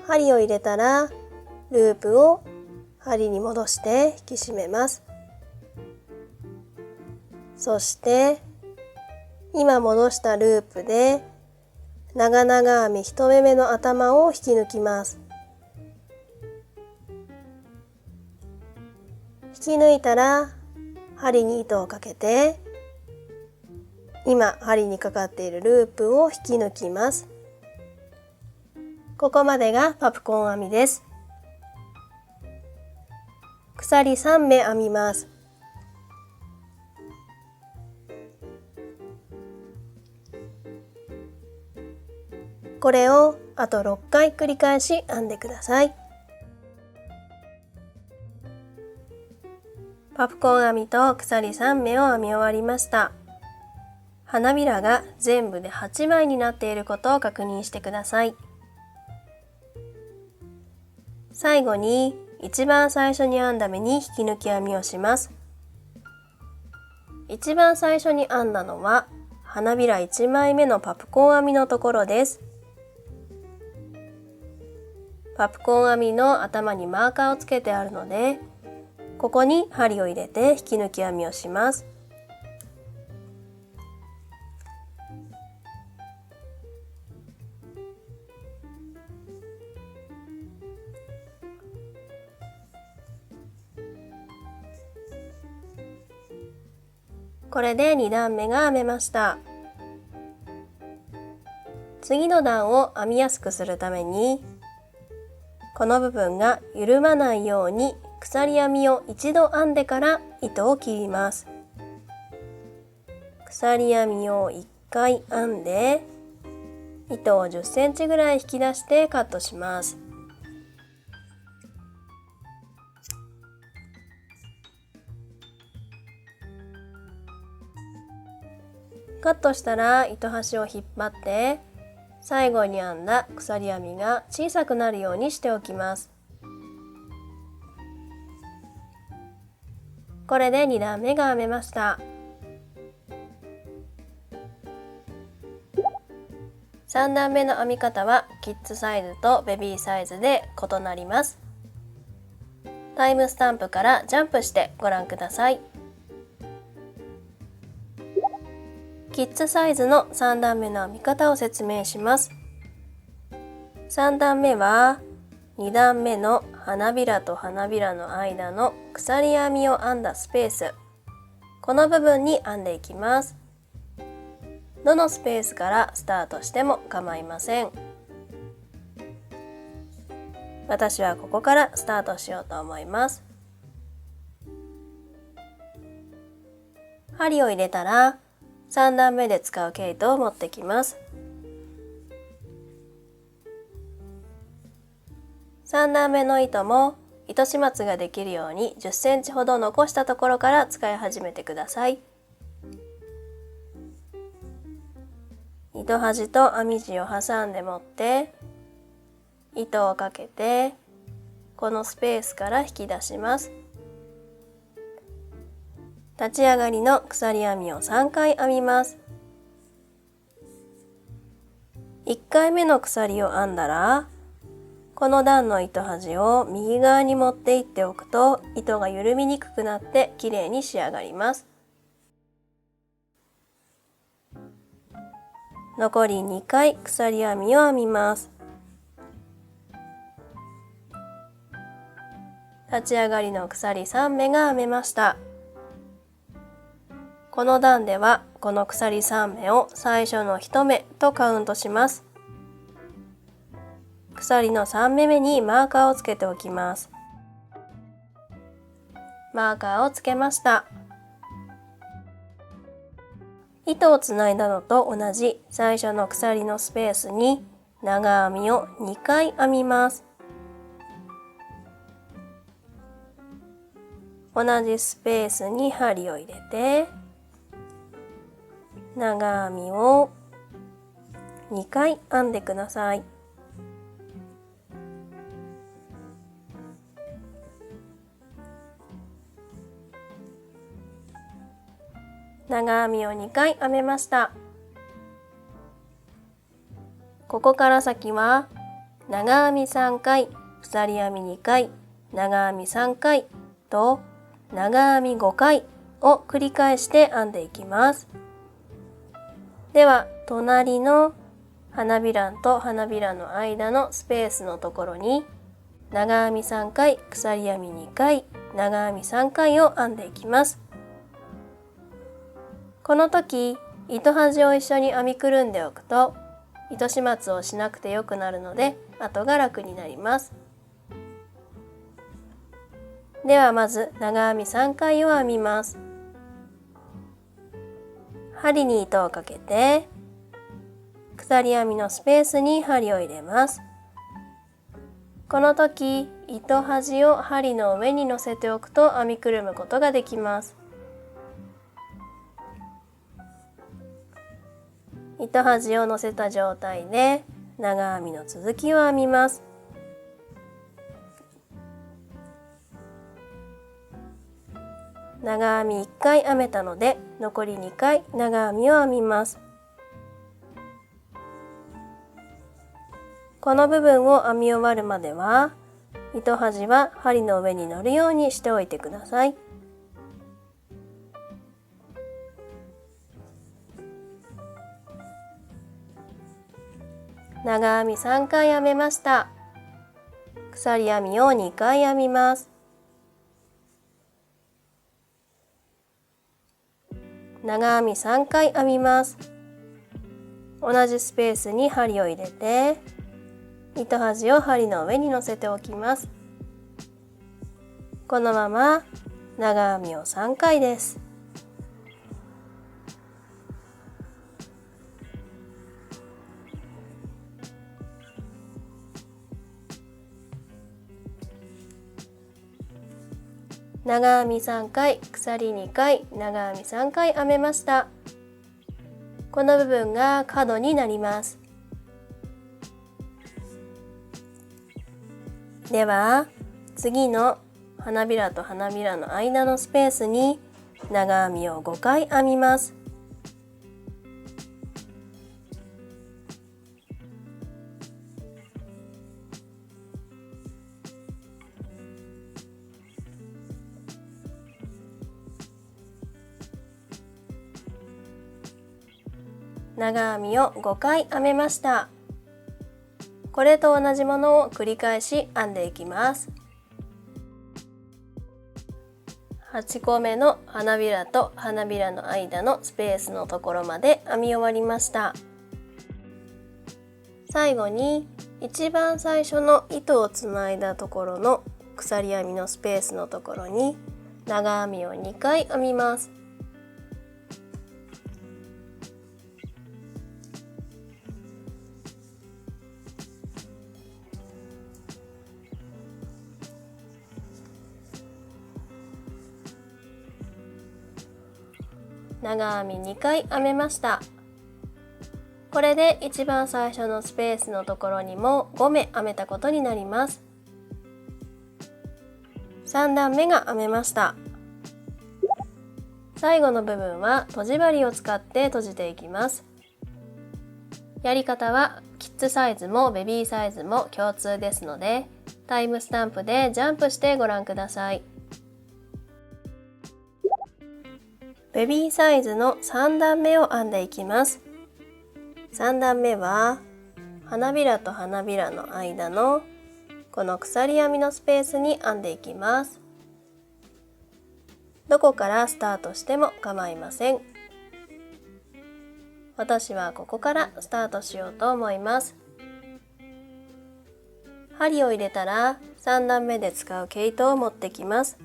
針を入れたらループを針に戻して引き締めます。そして今戻したループで長々編み1目めの頭を引き抜きます。引き抜いたら針に糸をかけて今針にかかっているループを引き抜きます。ここまでがパプコン編みです。鎖3目編みます。これをあと6回繰り返し編んでください。パプコン編みと鎖3目を編み終わりました。花びらが全部で8枚になっていることを確認してください。最後に一番最初に編んだ目に引き抜き編みをします。一番最初に編んだのは花びら1枚目のパプコン編みのところです。パプコン編みの頭にマーカーをつけてあるので、ここに針を入れて引き抜き編みをします。これで2段目が編めました。次の段を編みやすくするために、この部分が緩まないように鎖編みを一度編んでから糸を切ります。鎖編みを1回編んで、糸を10センチぐらい引き出してカットします。カットしたら糸端を引っ張って最後に編んだ鎖編みが小さくなるようにしておきます。これで2段目が編めました。3段目の編み方はキッズサイズとベビーサイズで異なります。タイムスタンプからジャンプしてご覧ください。キッズサイズの3段目の編み方を説明します。3段目は2段目の花びらと花びらの間の鎖編みを編んだスペース、この部分に編んでいきます。どのスペースからスタートしても構いません。私はここからスタートしようと思います。針を入れたら3段目で使う毛糸を持ってきます。3段目の糸も糸始末ができるように10センチほど残したところから使い始めてください。糸端と編み地を挟んで持って糸をかけてこのスペースから引き出します。立ち上がりの鎖編みを3回編みます。1回目の鎖を編んだらこの段の糸端を右側に持っていっておくと糸が緩みにくくなってきれいに仕上がります。残り2回鎖編みを編みます。立ち上がりの鎖3目が編めました。この段ではこの鎖3目を最初の1目とカウントします。鎖の3目目にマーカーをつけておきます。マーカーをつけました。糸をつないだのと同じ最初の鎖のスペースに長編みを2回編みます。同じスペースに針を入れて長編みを2回編んでください。長編みを2回編めました。ここから先は長編み3回、鎖編み2回、長編み3回と長編み5回を繰り返して編んでいきます。では隣の花びらと花びらの間のスペースのところに長編み3回、鎖編み2回、長編み3回を編んでいきます。この時糸端を一緒に編みくるんでおくと糸始末をしなくてよくなるので後が楽になります。ではまず長編み3回を編みます。針に糸をかけて鎖編みのスペースに針を入れます。この時糸端を針の上に乗せておくと編みくるむことができます。糸端を乗せた状態で長編みの続きを編みます。長編み1回編めたので残り2回長編みを編みます。この部分を編み終わるまでは糸端は針の上に乗るようにしておいてください。長編み3回編めました。鎖編みを2回編みます。長編み3回編みます。同じスペースに針を入れて糸端を針の上に乗せておきます。このまま長編みを3回です。長編み3回、鎖2回、長編み3回編めました。この部分が角になります。では次の花びらと花びらの間のスペースに長編みを5回編みます。長編みを5回編めました。これと同じものを繰り返し編んでいきます。8個目の花びらと花びらの間のスペースのところまで編み終わりました。最後に一番最初の糸をつないだところの鎖編みのスペースのところに長編みを2回編みます。長編み2回編めました。これで一番最初のスペースのところにも5目編めたことになります。3段目が編めました。最後の部分はとじ針を使って閉じていきます。やり方はキッズサイズもベビーサイズも共通ですので、タイムスタンプでジャンプしてご覧ください。ベビーサイズの3段目を編んでいきます。3段目は花びらと花びらの間のこの鎖編みのスペースに編んでいきます。どこからスタートしても構いません。私はここからスタートしようと思います。針を入れたら3段目で使う毛糸を持ってきます。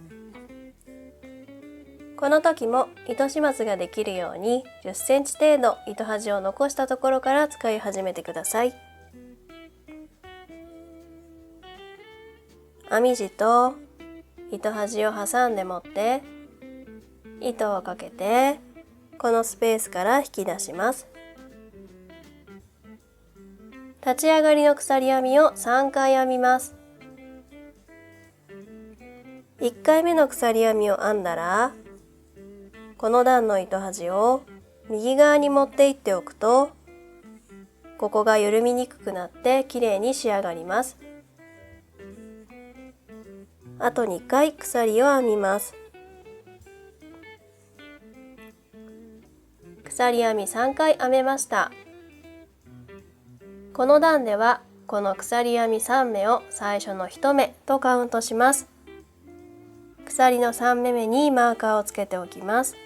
この時も糸始末ができるように10センチ程度糸端を残したところから使い始めてください。編み地と糸端を挟んで持って糸をかけてこのスペースから引き出します。立ち上がりの鎖編みを3回編みます。1回目の鎖編みを編んだら、この段の糸端を右側に持っていっておくと、ここが緩みにくくなってきれいに仕上がります。あと2回鎖を編みます。鎖編み3回編めました。この段ではこの鎖編み3目を最初の1目とカウントします。鎖の3目目にマーカーをつけておきます。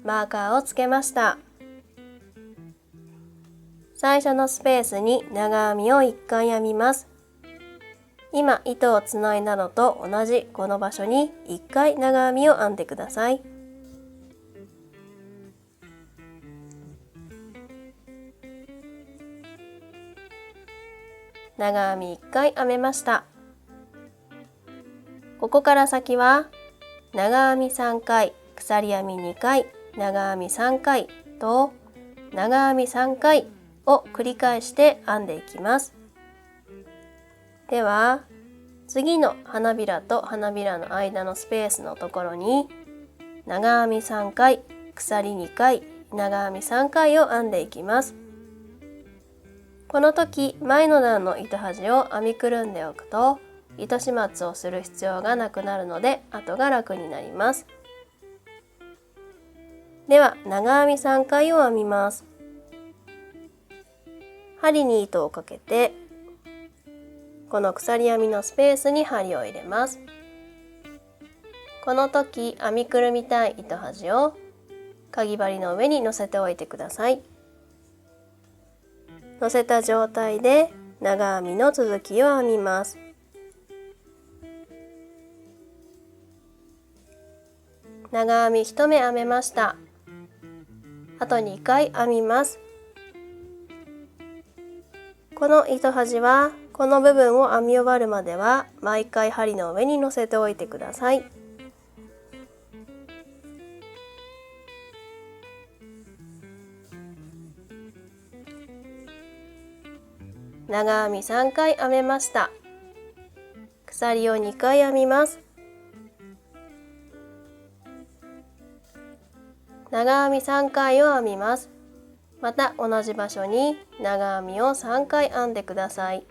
マーカーをつけました。最初のスペースに長編みを1回編みます。今糸をつないだのと同じこの場所に1回長編みを編んでください。長編み1回編めました。ここから先は長編み3回、鎖編み2回、長編み3回と長編み3回を繰り返して編んでいきます。では次の花びらと花びらの間のスペースのところに長編み3回、鎖2回、長編み3回を編んでいきます。この時前の段の糸端を編みくるんでおくと糸始末をする必要がなくなるので後が楽になります。では長編み3回を編みます。針に糸をかけてこの鎖編みのスペースに針を入れます。この時編みくるみたい糸端をかぎ針の上に乗せておいてください。乗せた状態で長編みの続きを編みます。長編み1目編めました。あと2回編みます。この糸端はこの部分を編み終わるまでは毎回針の上に乗せておいてください。長編み3回編めました。鎖を2回編みます。長編み3回を編みます。また同じ場所に長編みを3回編んでください。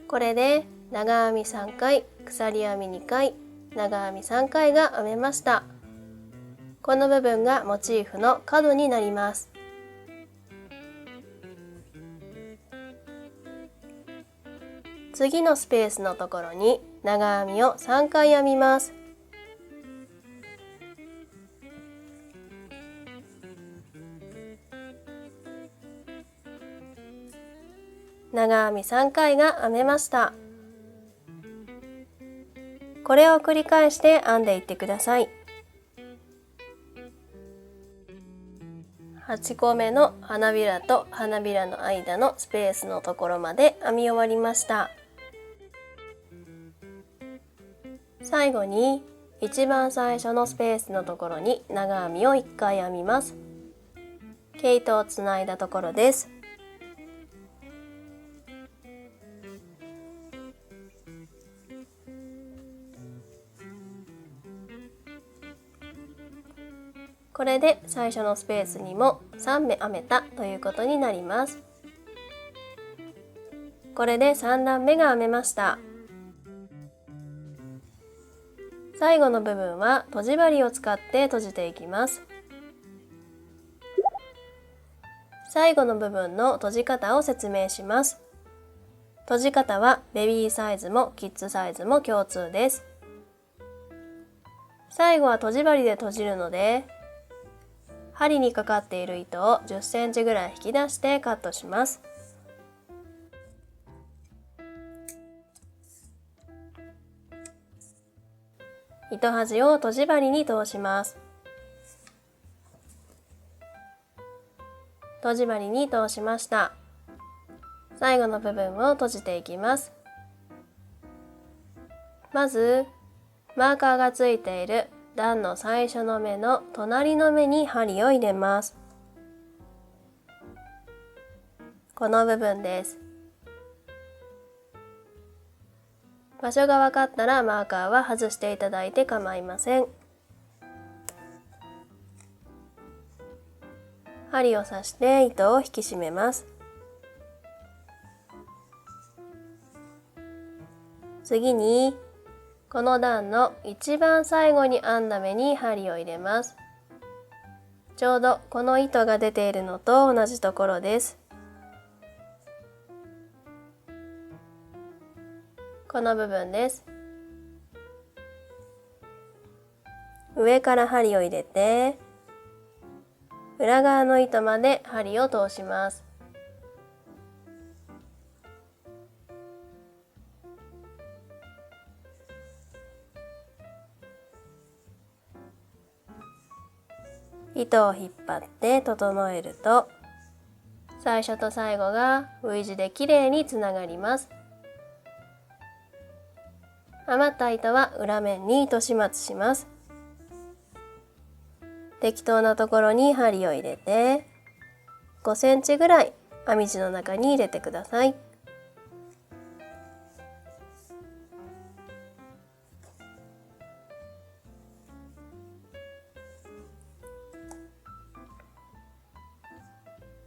これで長編み3回、鎖編み2回、長編み3回が編めました。この部分がモチーフの角になります。次のスペースのところに長編みを3回編みます。長編み3回が編めました。これを繰り返して編んでいってください。8個目の花びらと花びらの間のスペースのところまで編み終わりました。最後に一番最初のスペースのところに長編みを1回編みます。毛糸をつないだところです。これで最初のスペースにも3目編めたということになります。これで3段目が編めました。最後の部分はとじ針を使って閉じていきます。最後の部分の閉じ方を説明します。閉じ方はベビーサイズもキッズサイズも共通です。最後はとじ針で閉じるので、針にかかっている糸を10センチぐらい引き出してカットします。糸端をとじ針に通します。とじ針に通しました。最後の部分を閉じていきます。まずマーカーがついている段の最初の目の隣の目に針を入れます。この部分です。場所が分かったらマーカーは外していただいて構いません。針を刺して糸を引き締めます。次にこの段の一番最後に編んだ目に針を入れます。ちょうどこの糸が出ているのと同じところです。この部分です。上から針を入れて裏側の糸まで針を通します。糸を引っ張って整えると最初と最後が V 字できれいにつながります。余った糸は裏面に糸始末します。適当なところに針を入れて5センチぐらい編み地の中に入れてください。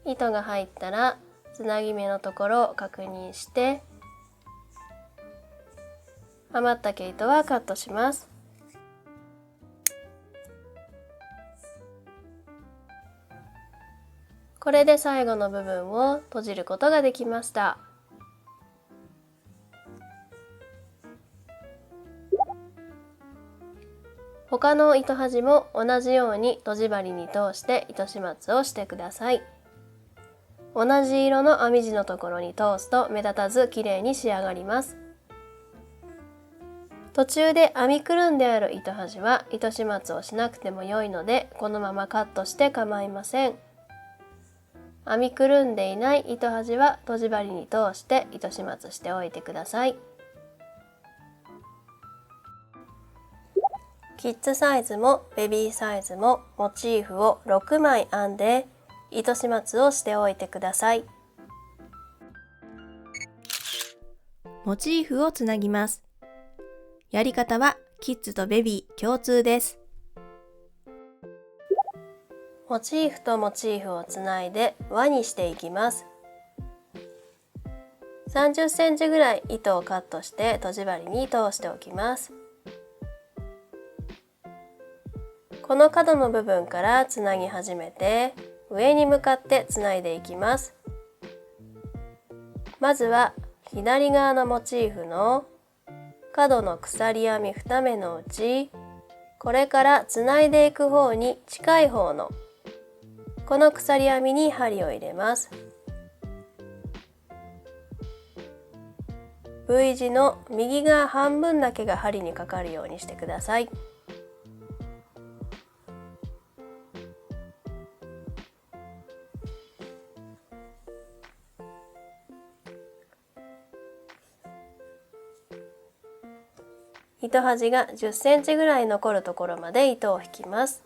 糸が入ったらつなぎ目のところを確認して余った毛糸はカットします。これで最後の部分を閉じることができました。他の糸端も同じようにとじ針に通して糸始末をしてください。同じ色の編み地のところに通すと目立たず綺麗に仕上がります。途中で編みくるんである糸端は糸始末をしなくても良いのでこのままカットして構いません。編みくるんでいない糸端はとじ針に通して糸始末しておいてください。キッズサイズもベビーサイズもモチーフを6枚編んで糸始末をしておいてください。モチーフをつなぎます。やり方はキッズとベビー共通です。モチーフとモチーフをつないで輪にしていきます。30センチぐらい糸をカットしてとじ針に通しておきます。この角の部分からつなぎ始めて上に向かってつないでいきます。まずは左側のモチーフの角の鎖編み2目のうちこれからつないでいく方に近い方のこの鎖編みに針を入れます。 V 字の右側半分だけが針にかかるようにしてください。糸端が10センチぐらい残るところまで糸を引きます。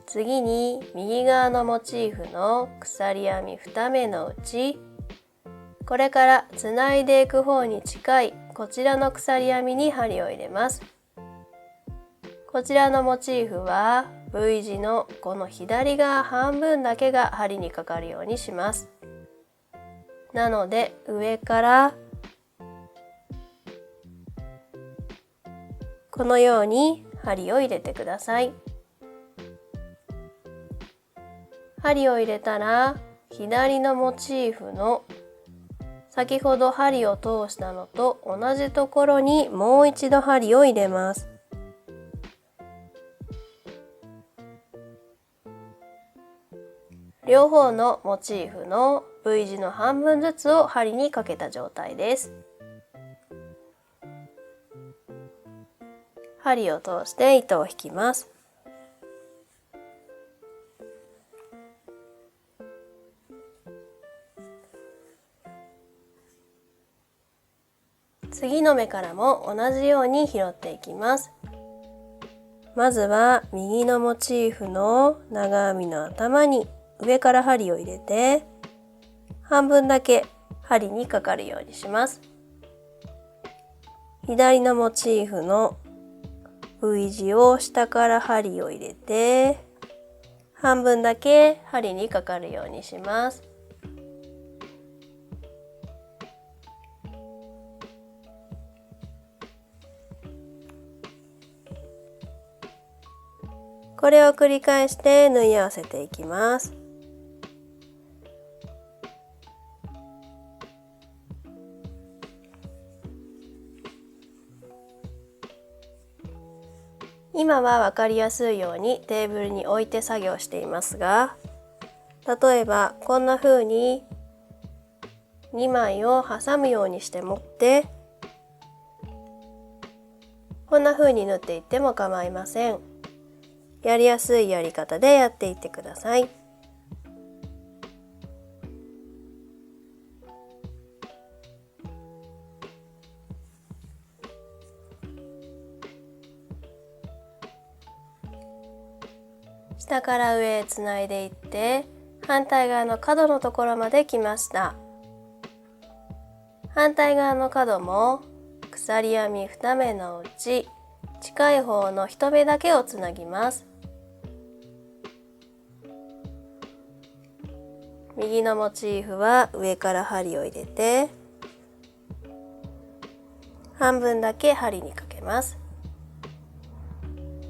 次に右側のモチーフの鎖編み2目のうちこれからつないでいく方に近いこちらの鎖編みに針を入れます。こちらのモチーフは V 字のこの左側半分だけが針にかかるようにします。なので上からこのように針を入れてください。針を入れたら左のモチーフの先ほど針を通したのと同じところにもう一度針を入れます。両方のモチーフの V 字の半分ずつを針にかけた状態です。針を通して糸を引きます。次の目からも同じように拾っていきます。まずは右のモチーフの長編みの頭に上から針を入れて、半分だけ針にかかるようにします。左のモチーフの V 字を下から針を入れて、半分だけ針にかかるようにします。これを繰り返して縫い合わせていきます。今は分かりやすいようにテーブルに置いて作業していますが、例えばこんな風に2枚を挟むようにして持ってこんな風に縫っていっても構いません。やりやすいやり方でやっていってください。下から上へつないでいって反対側の角のところまで来ました。反対側の角も鎖編み2目のうち近い方の1目だけをつなぎます。右のモチーフは上から針を入れて半分だけ針にかけます。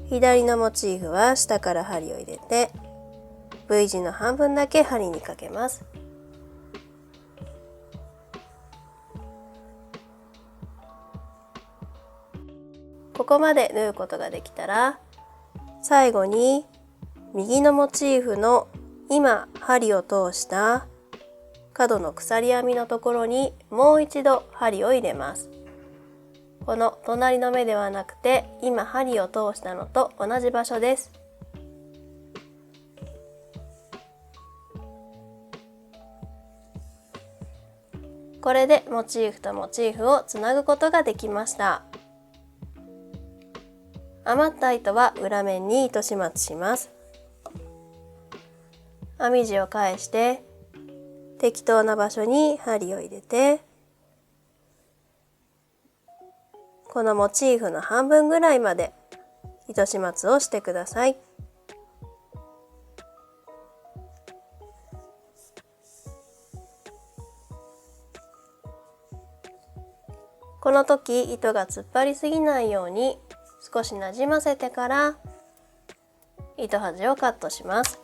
左のモチーフは下から針を入れて V 字の半分だけ針にかけます。ここまで縫うことができたら、最後に右のモチーフの今針を通した角の鎖編みのところにもう一度針を入れます。この隣の目ではなくて今針を通したのと同じ場所です。これでモチーフとモチーフをつなぐことができました。余った糸は裏面に糸始末します。編み地を返して適当な場所に針を入れて、このモチーフの半分ぐらいまで糸始末をしてください。この時糸が突っ張りすぎないように少しなじませてから糸端をカットします。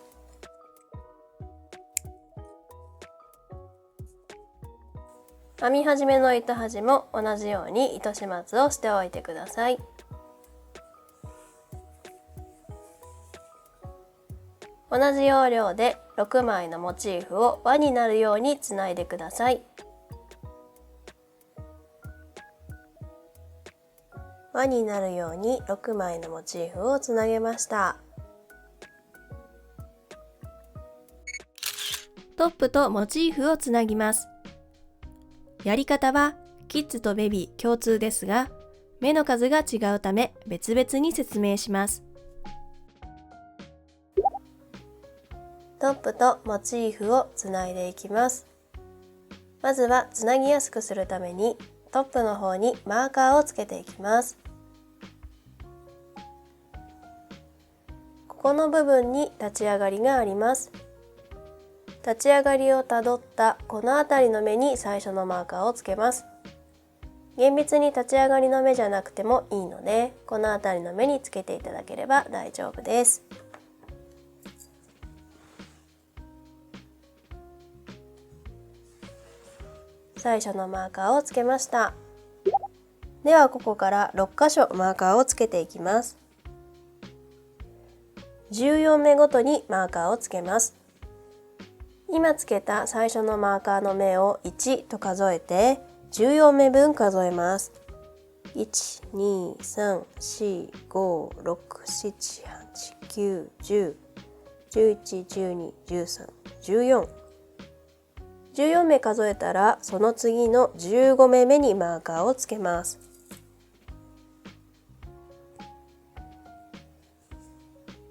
編み始めの糸端も同じように糸始末をしておいてください。同じ要領で6枚のモチーフを輪になるようにつないでください。輪になるように6枚のモチーフをつなげました。トップとモチーフをつなぎます。やり方はキッズとベビー共通ですが、目の数が違うため別々に説明します。トップとモチーフをつないでいきます。まずはつなぎやすくするためにトップの方にマーカーをつけていきます。ここの部分に立ち上がりがあります。立ち上がりをたどったこの辺りの目に最初のマーカーをつけます。厳密に立ち上がりの目じゃなくてもいいので、この辺りの目につけていただければ大丈夫です。最初のマーカーをつけました。ではここから6箇所マーカーをつけていきます。14目ごとにマーカーをつけます。今つけた最初のマーカーの目を1と数えて14目分数えます。1、2、3、4、5、6、7、8、9、10、11、12、13、14。14目数えたらその次の15目めにマーカーをつけます。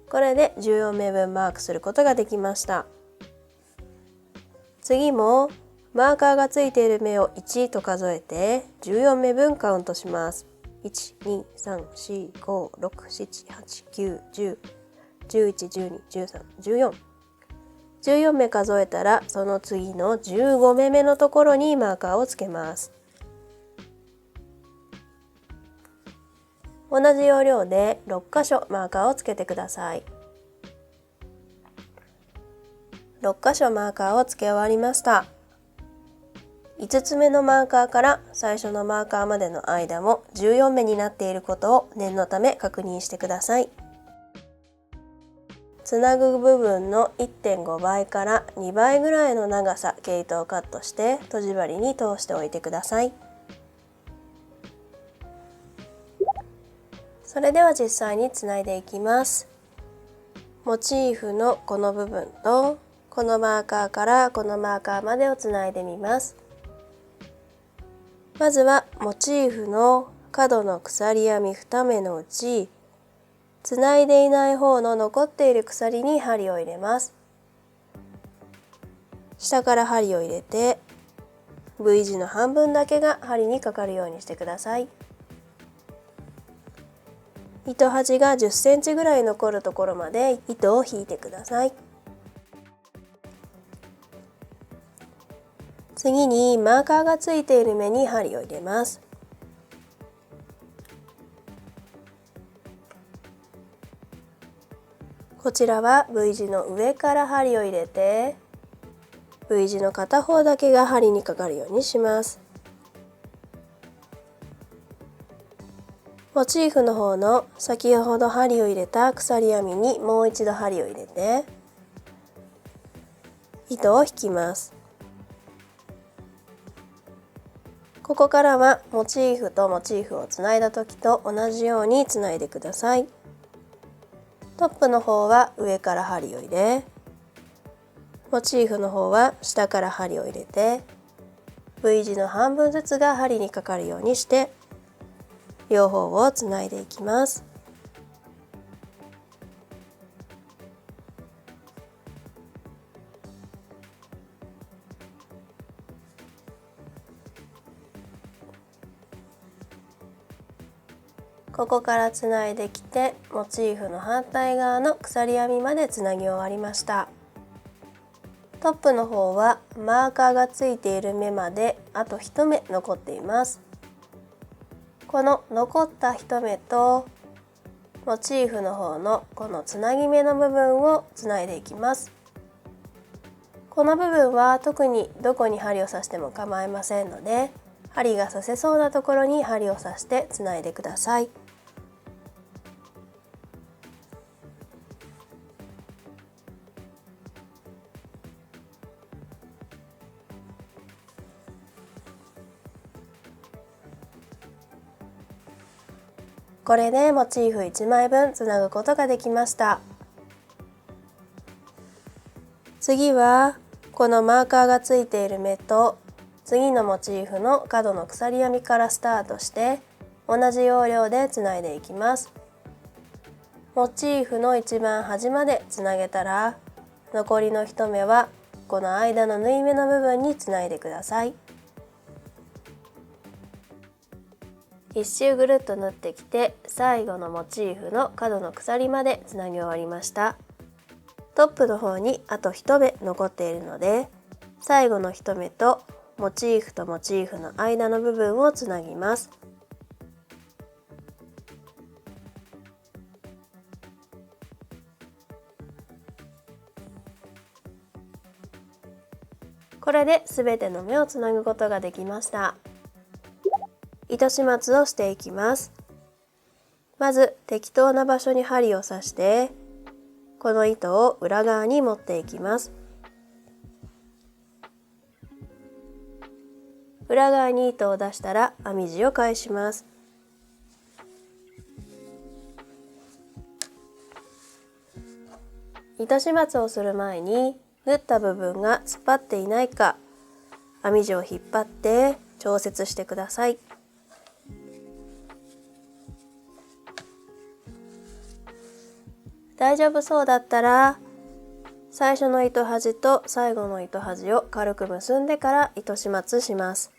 これで14目分マークすることができました。次もマーカーがついている目を1と数えて14目分カウントします。1,2,3,4,5,6,7,8,9,10,11,12,13,14 14目数えたらその次の15目目のところにマーカーをつけます。同じ要領で6箇所マーカーをつけてください。6箇所マーカーをつけ終わりました。5つ目のマーカーから最初のマーカーまでの間も14目になっていることを念のため確認してください。つなぐ部分の 1.5 倍から2倍ぐらいの長さ毛糸をカットしてとじ針に通しておいてください。それでは実際につないでいきます。モチーフのこの部分とこのマーカーからこのマーカーまでをつないでみます。まずはモチーフの角の鎖編み2目のうちつないでいない方の残っている鎖に針を入れます。下から針を入れて V 字の半分だけが針にかかるようにしてください。糸端が10センチぐらい残るところまで糸を引いてください。次にマーカーがついている目に針を入れます。こちらは V 字の上から針を入れて V 字の片方だけが針にかかるようにします。モチーフの方の先ほど針を入れた鎖編みにもう一度針を入れて糸を引きます。ここからはモチーフとモチーフをつないだ時と同じようにつないでください。トップの方は上から針を入れ、モチーフの方は下から針を入れて V 字の半分ずつが針にかかるようにして両方をつないでいきます。ここからつないできてモチーフの反対側の鎖編みまでつなぎ終わりました。トップの方はマーカーがついている目まであと1目残っています。この残った1目とモチーフの方のこのつなぎ目の部分をつないでいきます。この部分は特にどこに針を刺しても構いませんので針が刺せそうなところに針を刺してつないでください。これでモチーフ1枚分つなぐことができました。次はこのマーカーがついている目と次のモチーフの角の鎖編みからスタートして同じ要領でつないでいきます。モチーフの一番端までつなげたら残りの1目はこの間の縫い目の部分につないでください。一周ぐるっと縫ってきて最後のモチーフの角の鎖までつなぎ終わりました。トップの方にあと1目残っているので最後の1目とモチーフとモチーフの間の部分をつなぎます。これで全ての目をつなぐことができました。糸始末をしていきます。まず適当な場所に針を刺してこの糸を裏側に持っていきます。裏側に糸を出したら編み地を返します。糸始末をする前に縫った部分が突っ張っていないか編み地を引っ張って調節してください。大丈夫そうだったら最初の糸端と最後の糸端を軽く結んでから糸始末します。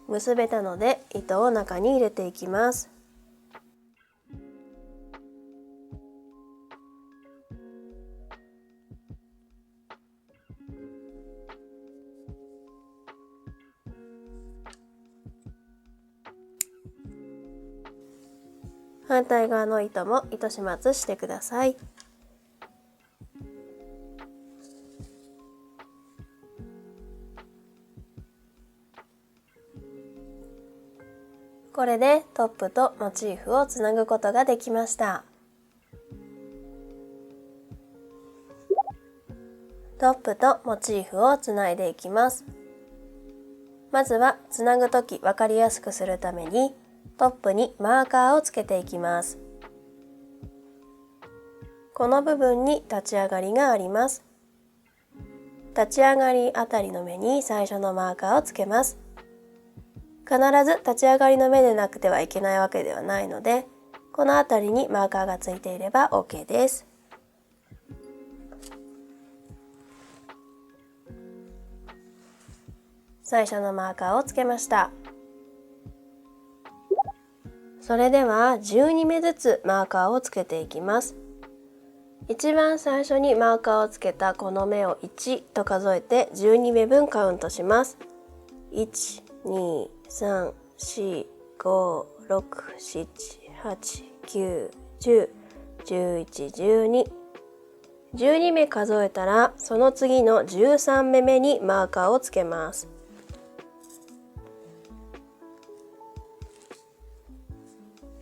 結べたので糸を中に入れていきます。反対側の糸も糸始末してください。これでトップとモチーフをつなぐことができました。トップとモチーフをつないでいきます。まずはつなぐとき分かりやすくするためにトップにマーカーをつけていきます。この部分に立ち上がりがあります。立ち上がりあたりの目に最初のマーカーをつけます。必ず立ち上がりの目でなくてはいけないわけではないので、このあたりにマーカーがついていれば OK です。最初のマーカーをつけました。それでは12目ずつマーカーをつけていきます。一番最初にマーカーをつけたこの目を1と数えて12目分カウントします。1、2、3、4、5、6、7、8、9、10、11、12。12目数えたらその次の13目目にマーカーをつけます。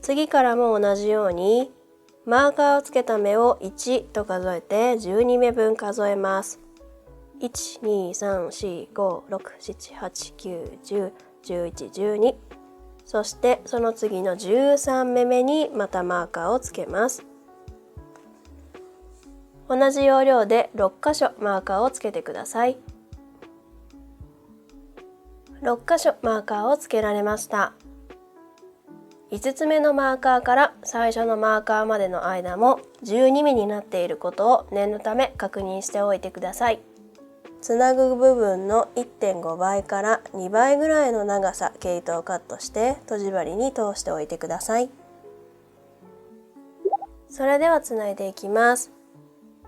次からも同じようにマーカーをつけた目を1と数えて12目分数えます。1、2、3、4、5、6、7、8、9、10、11、12。そしてその次の13目目にまたマーカーをつけます。同じ要領で6箇所マーカーをつけてください。6箇所マーカーをつけられました。5つ目のマーカーから最初のマーカーまでの間も12目になっていることを念のため確認しておいてください。つなぐ部分の 1.5 倍から2倍ぐらいの長さ毛糸をカットしてとじ針に通しておいてください。それではつないでいきます。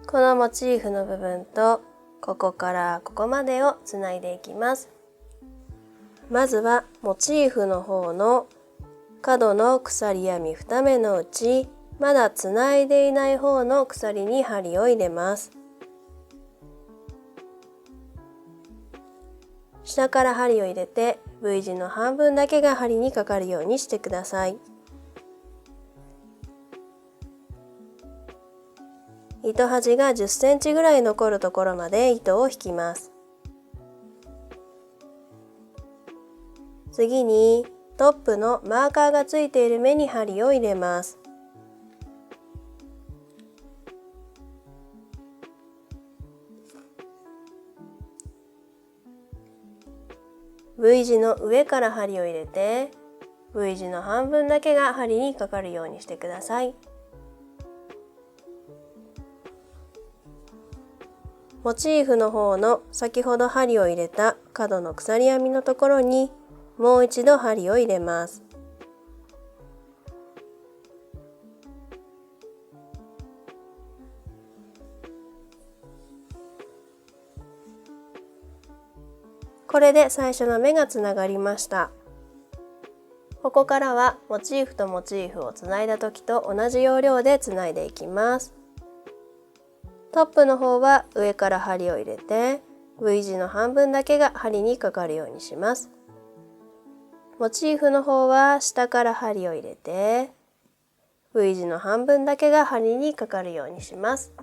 このモチーフの部分とここからここまでをつないでいきます。まずはモチーフの方の角の鎖編み2目のうちまだつないでいない方の鎖に針を入れます。下から針を入れて V 字の半分だけが針にかかるようにしてください。糸端が10センチぐらい残るところまで糸を引きます。次にトップのマーカーがついている目に針を入れます。V 字の上から針を入れて V 字の半分だけが針にかかるようにしてください。モチーフの方の先ほど針を入れた角の鎖編みのところにもう一度針を入れます。これで最初の目がつながりました。ここからはモチーフとモチーフをつないだ時と同じ要領でつないでいきます。トップの方は上から針を入れて V 字の半分だけが針にかかるようにします。モチーフの方は下から針を入れて V 字の半分だけが針にかかるようにします。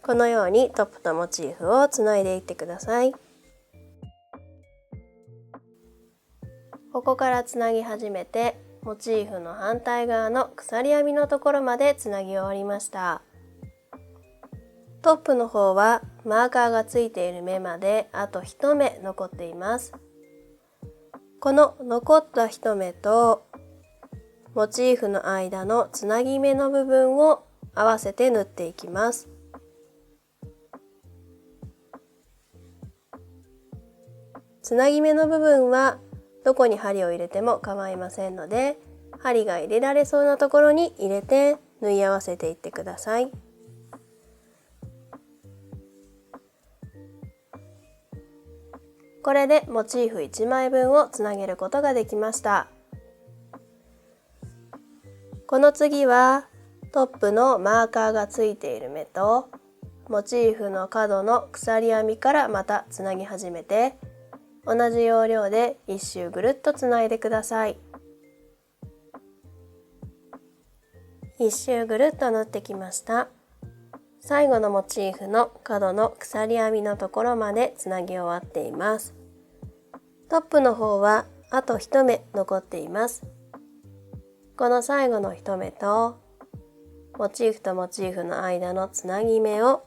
このようにトップとモチーフをつないでいってください。こからつなぎ始めて、モチーフの反対側の鎖編みのところまでつなぎ終わりました。トップの方はマーカーがついている目まであと1目残っています。この残った1目とモチーフの間のつなぎ目の部分を合わせて縫っていきます。つなぎ目の部分はどこに針を入れても構いませんので、針が入れられそうなところに入れて縫い合わせていってください。これでモチーフ1枚分をつなげることができました。この次はトップのマーカーがついている目とモチーフの角の鎖編みからまたつなぎ始めて、同じ要領で1周ぐるっとつないでください。1周ぐるっと縫ってきました。最後のモチーフの角の鎖編みのところまでつなぎ終わっています。トップの方はあと1目残っています。この最後の1目とモチーフとモチーフの間のつなぎ目を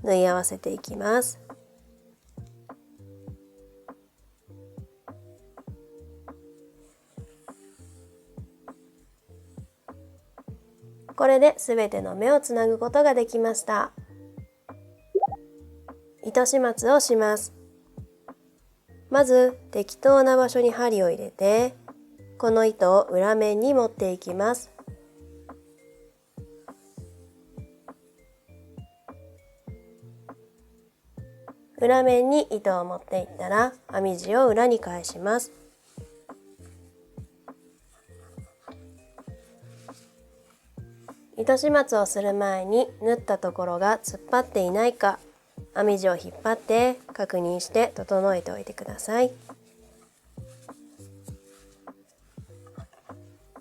縫い合わせていきます。これで全ての目をつなぐことができました。糸始末をします。まず適当な場所に針を入れて、この糸を裏面に持っていきます。裏面に糸を持っていったら編み地を裏に返します。糸始末をする前に縫ったところが突っ張っていないか、編み地を引っ張って確認して整えておいてください。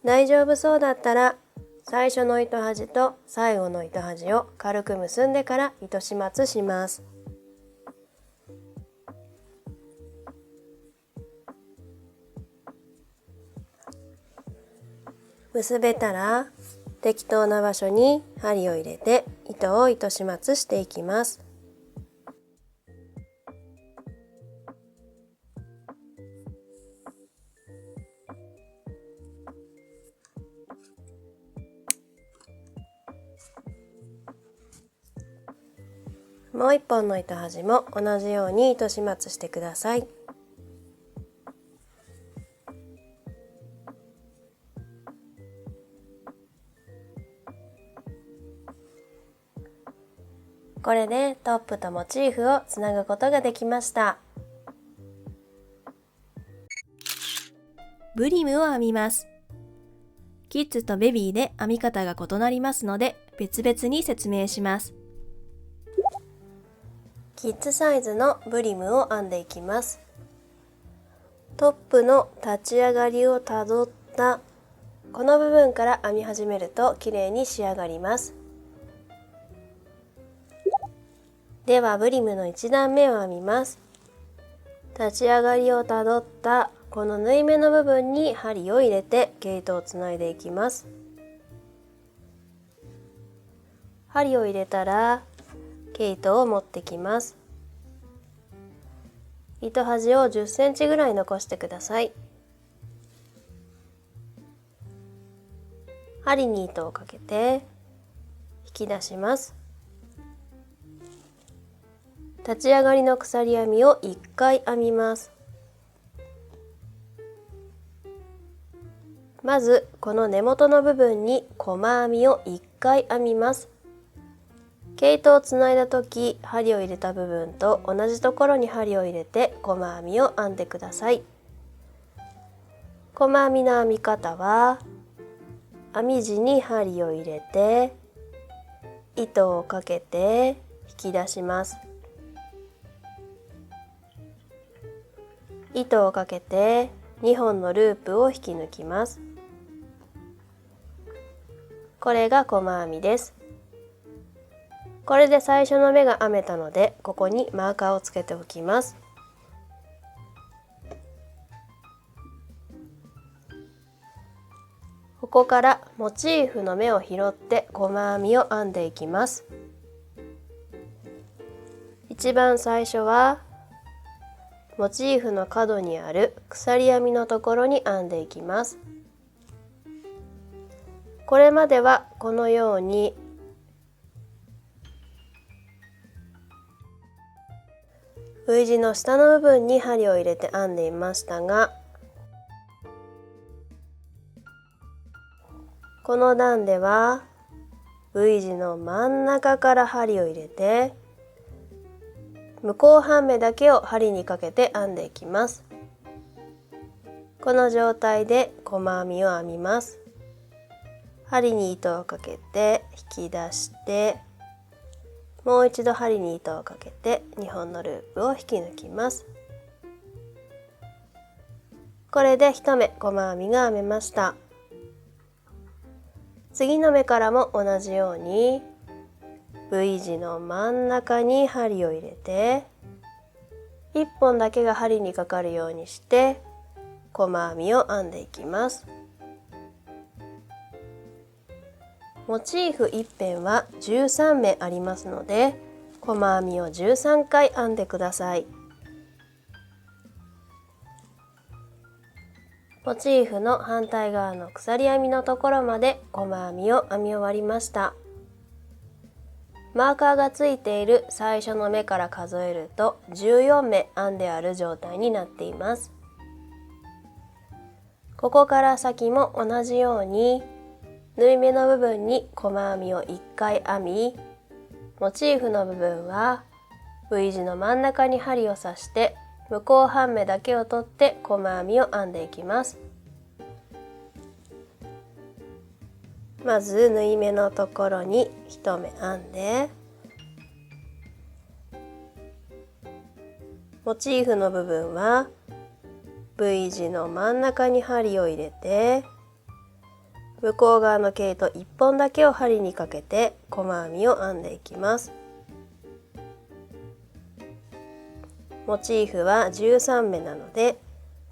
大丈夫そうだったら最初の糸端と最後の糸端を軽く結んでから糸始末します。結べたら適当な場所に針を入れて糸を糸始末していきます。もう一本の糸端も同じように糸始末してください。これでトップとモチーフをつなぐことができました。ブリムを編みます。キッズとベビーで編み方が異なりますので別々に説明します。キッズサイズのブリムを編んでいきます。トップの立ち上がりをたどったこの部分から編み始めると綺麗に仕上がります。ではブリムの1段目を編みます。立ち上がりをたどったこの縫い目の部分に針を入れて毛糸をつないでいきます。針を入れたら毛糸を持ってきます。糸端を10センチぐらい残してください。針に糸をかけて引き出します。立ち上がりの鎖編みを1回編みます。まずこの根元の部分に細編みを1回編みます。毛糸をつないだ時針を入れた部分と同じところに針を入れて細編みを編んでください。細編みの編み方は編み地に針を入れて糸をかけて引き出します。糸をかけて2本のループを引き抜きます。これが細編みです。これで最初の目が編めたのでここにマーカーをつけておきます。ここからモチーフの目を拾って細編みを編んでいきます。一番最初はモチーフの角にある鎖編みのところに編んでいきます。これまではこのようにV 字の下の部分に針を入れて編んでいましたが、この段では V 字の真ん中から針を入れて向こう半目だけを針にかけて編んでいきます。この状態で細編みを編みます。針に糸をかけて引き出して、もう一度針に糸をかけて2本のループを引き抜きます。これで1目細編みが編めました。次の目からも同じように V 字の真ん中に針を入れて1本だけが針にかかるようにして細編みを編んでいきます。モチーフ1辺は13目ありますので、細編みを13回編んでください。モチーフの反対側の鎖編みのところまで細編みを編み終わりました。マーカーがついている最初の目から数えると14目編んである状態になっています。ここから先も同じように縫い目の部分に細編みを1回編み、モチーフの部分は V 字の真ん中に針を刺して向こう半目だけを取って細編みを編んでいきます。まず縫い目のところに1目編んで、モチーフの部分は V 字の真ん中に針を入れて向こう側の毛糸1本だけを針にかけて細編みを編んでいきます。モチーフは13目なので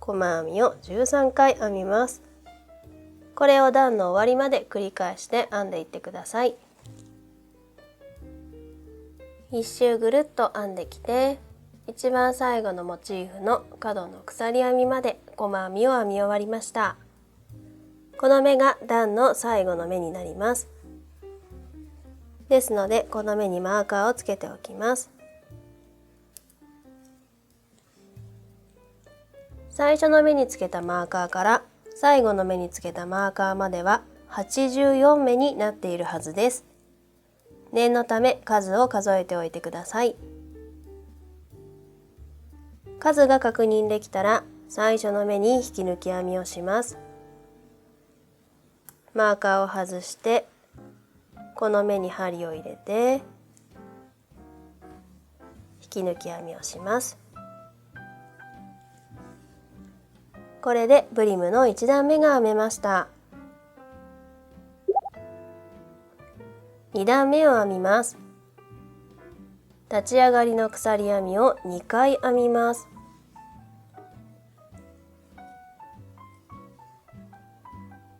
細編みを13回編みます。これを段の終わりまで繰り返して編んでいってください。一周ぐるっと編んできて、一番最後のモチーフの角の鎖編みまで細編みを編み終わりました。この目が段の最後の目になります。ですのでこの目にマーカーをつけておきます。最初の目につけたマーカーから最後の目につけたマーカーまでは84目になっているはずです。念のため数を数えておいてください。数が確認できたら最初の目に引き抜き編みをします。マーカーを外してこの目に針を入れて引き抜き編みをします。これでブリムの1段目が編めました。2段目を編みます。立ち上がりの鎖編みを2回編みます。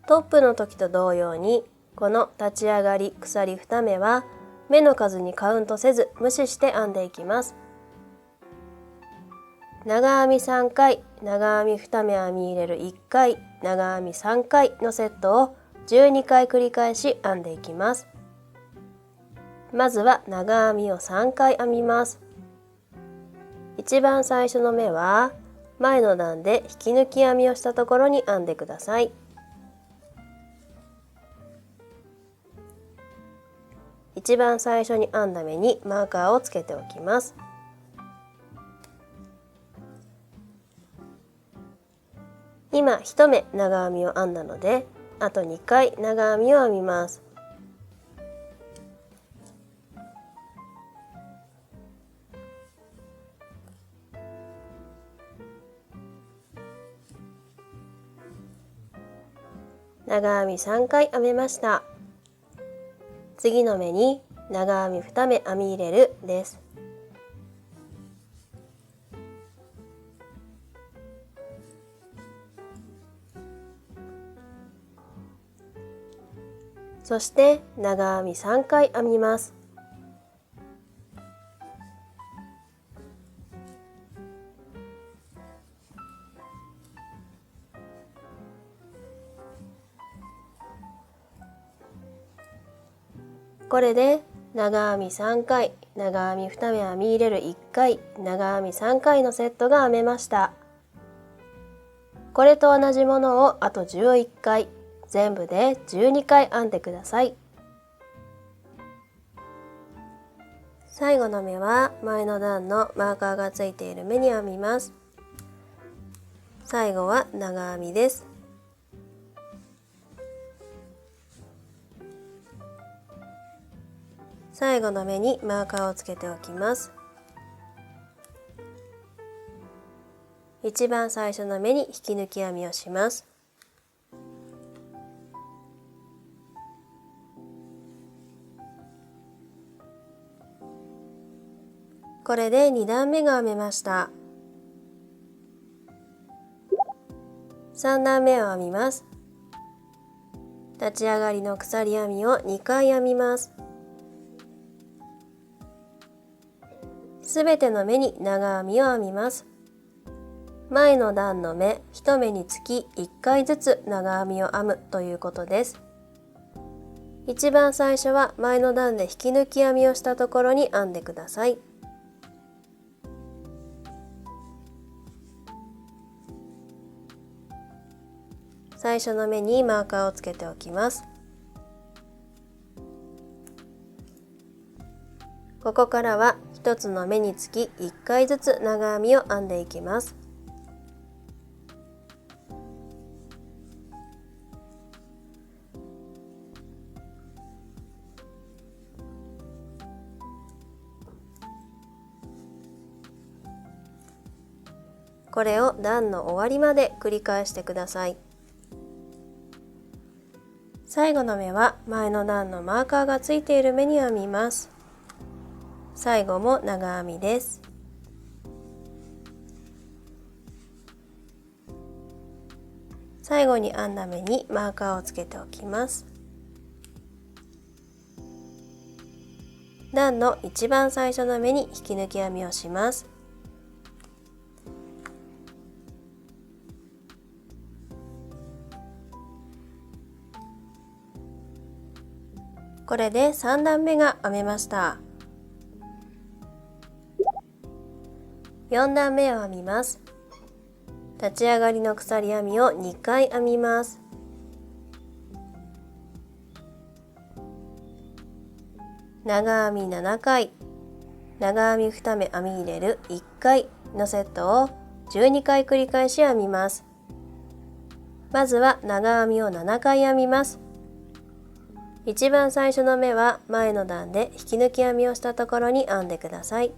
トップの時と同様にこの立ち上がり鎖2目は目の数にカウントせず無視して編んでいきます。長編み3回、長編み2目編み入れる1回、長編み3回のセットを12回繰り返し編んでいきます。まずは長編みを3回編みます。一番最初の目は前の段で引き抜き編みをしたところに編んでください。一番最初に編んだ目にマーカーをつけておきます。今1目長編みを編んだのであと2回長編みを編みます。長編み3回編めました。次の目に長編み2目編み入れるです。そして長編み3回編みます。これで長編み3回、長編み2目編み入れる1回、長編み3回のセットが編めました。これと同じものをあと11回、全部で12回編んでください。最後の目は前の段のマーカーがついている目に編みます。最後は長編みです。最後の目にマーカーをつけておきます。一番最初の目に引き抜き編みをします。これで2段目が編めました。3段目を編みます。立ち上がりの鎖編みを2回編みます。すべての目に長編みを編みます。前の段の目1目につき1回ずつ長編みを編むということです。一番最初は前の段で引き抜き編みをしたところに編んでください。最初の目にマーカーをつけておきます。ここからは1つの目につき1回ずつ長編みを編んでいきます。これを段の終わりまで繰り返してください。最後の目は前の段のマーカーがついている目に編みます。最後も長編みです。最後に編んだ目にマーカーをつけておきます。段の一番最初の目に引き抜き編みをします。これで3段目が編めました。4段目を編みます。立ち上がりの鎖編みを2回編みます。長編み7回、長編み2目編み入れる1回のセットを12回繰り返し編みます。まずは長編みを7回編みます。一番最初の目は前の段で引き抜き編みをしたところに編んでください。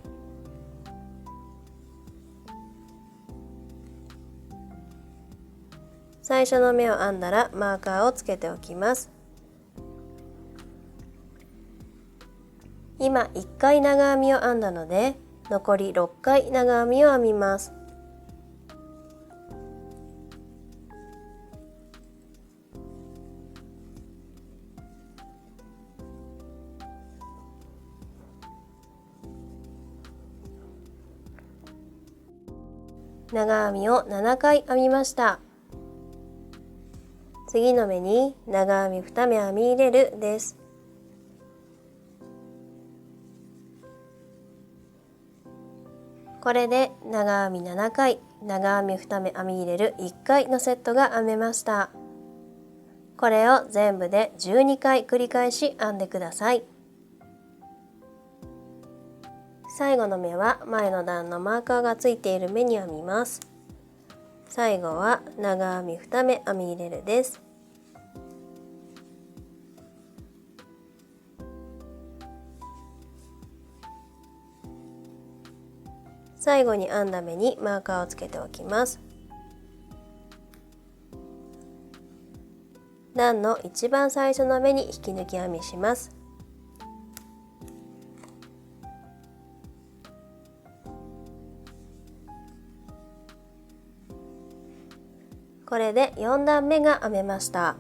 最初の目を編んだらマーカーをつけておきます。今1回長編みを編んだので残り6回長編みを編みます。長編みを7回編みました。次の目に長編み2目編み入れるです。これで長編み7回、長編み2目編み入れる1回のセットが編めました。これを全部で12回繰り返し編んでください。最後の目は前の段のマーカーがついている目に編みます。最後は長編み2目編み入れるです。最後に編んだ目にマーカーをつけておきます。段の一番最初の目に引き抜き編みします。これで4段目が編めました。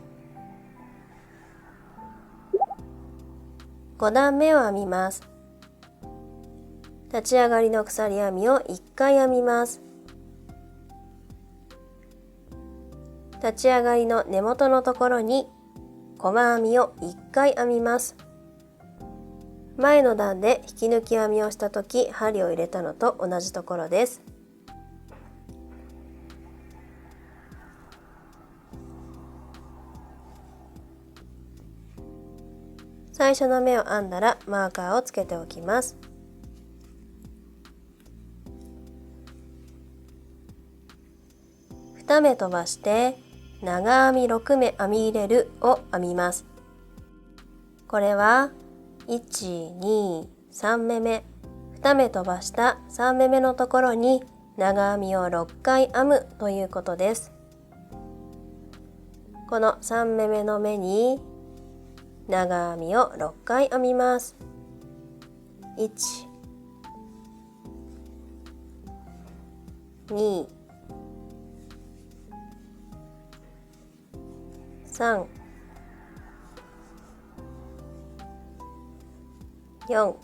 5段目を編みます。立ち上がりの鎖編みを1回編みます。立ち上がりの根元のところに細編みを1回編みます。前の段で引き抜き編みをした時、針を入れたのと同じところです。最初の目を編んだらマーカーをつけておきます。2目飛ばして長編み6目編み入れるを編みます。これは1、2、3目目、2目飛ばした3目目のところに長編みを6回編むということです。この3目目の目に長編みを6回編みます。1、2、3、4、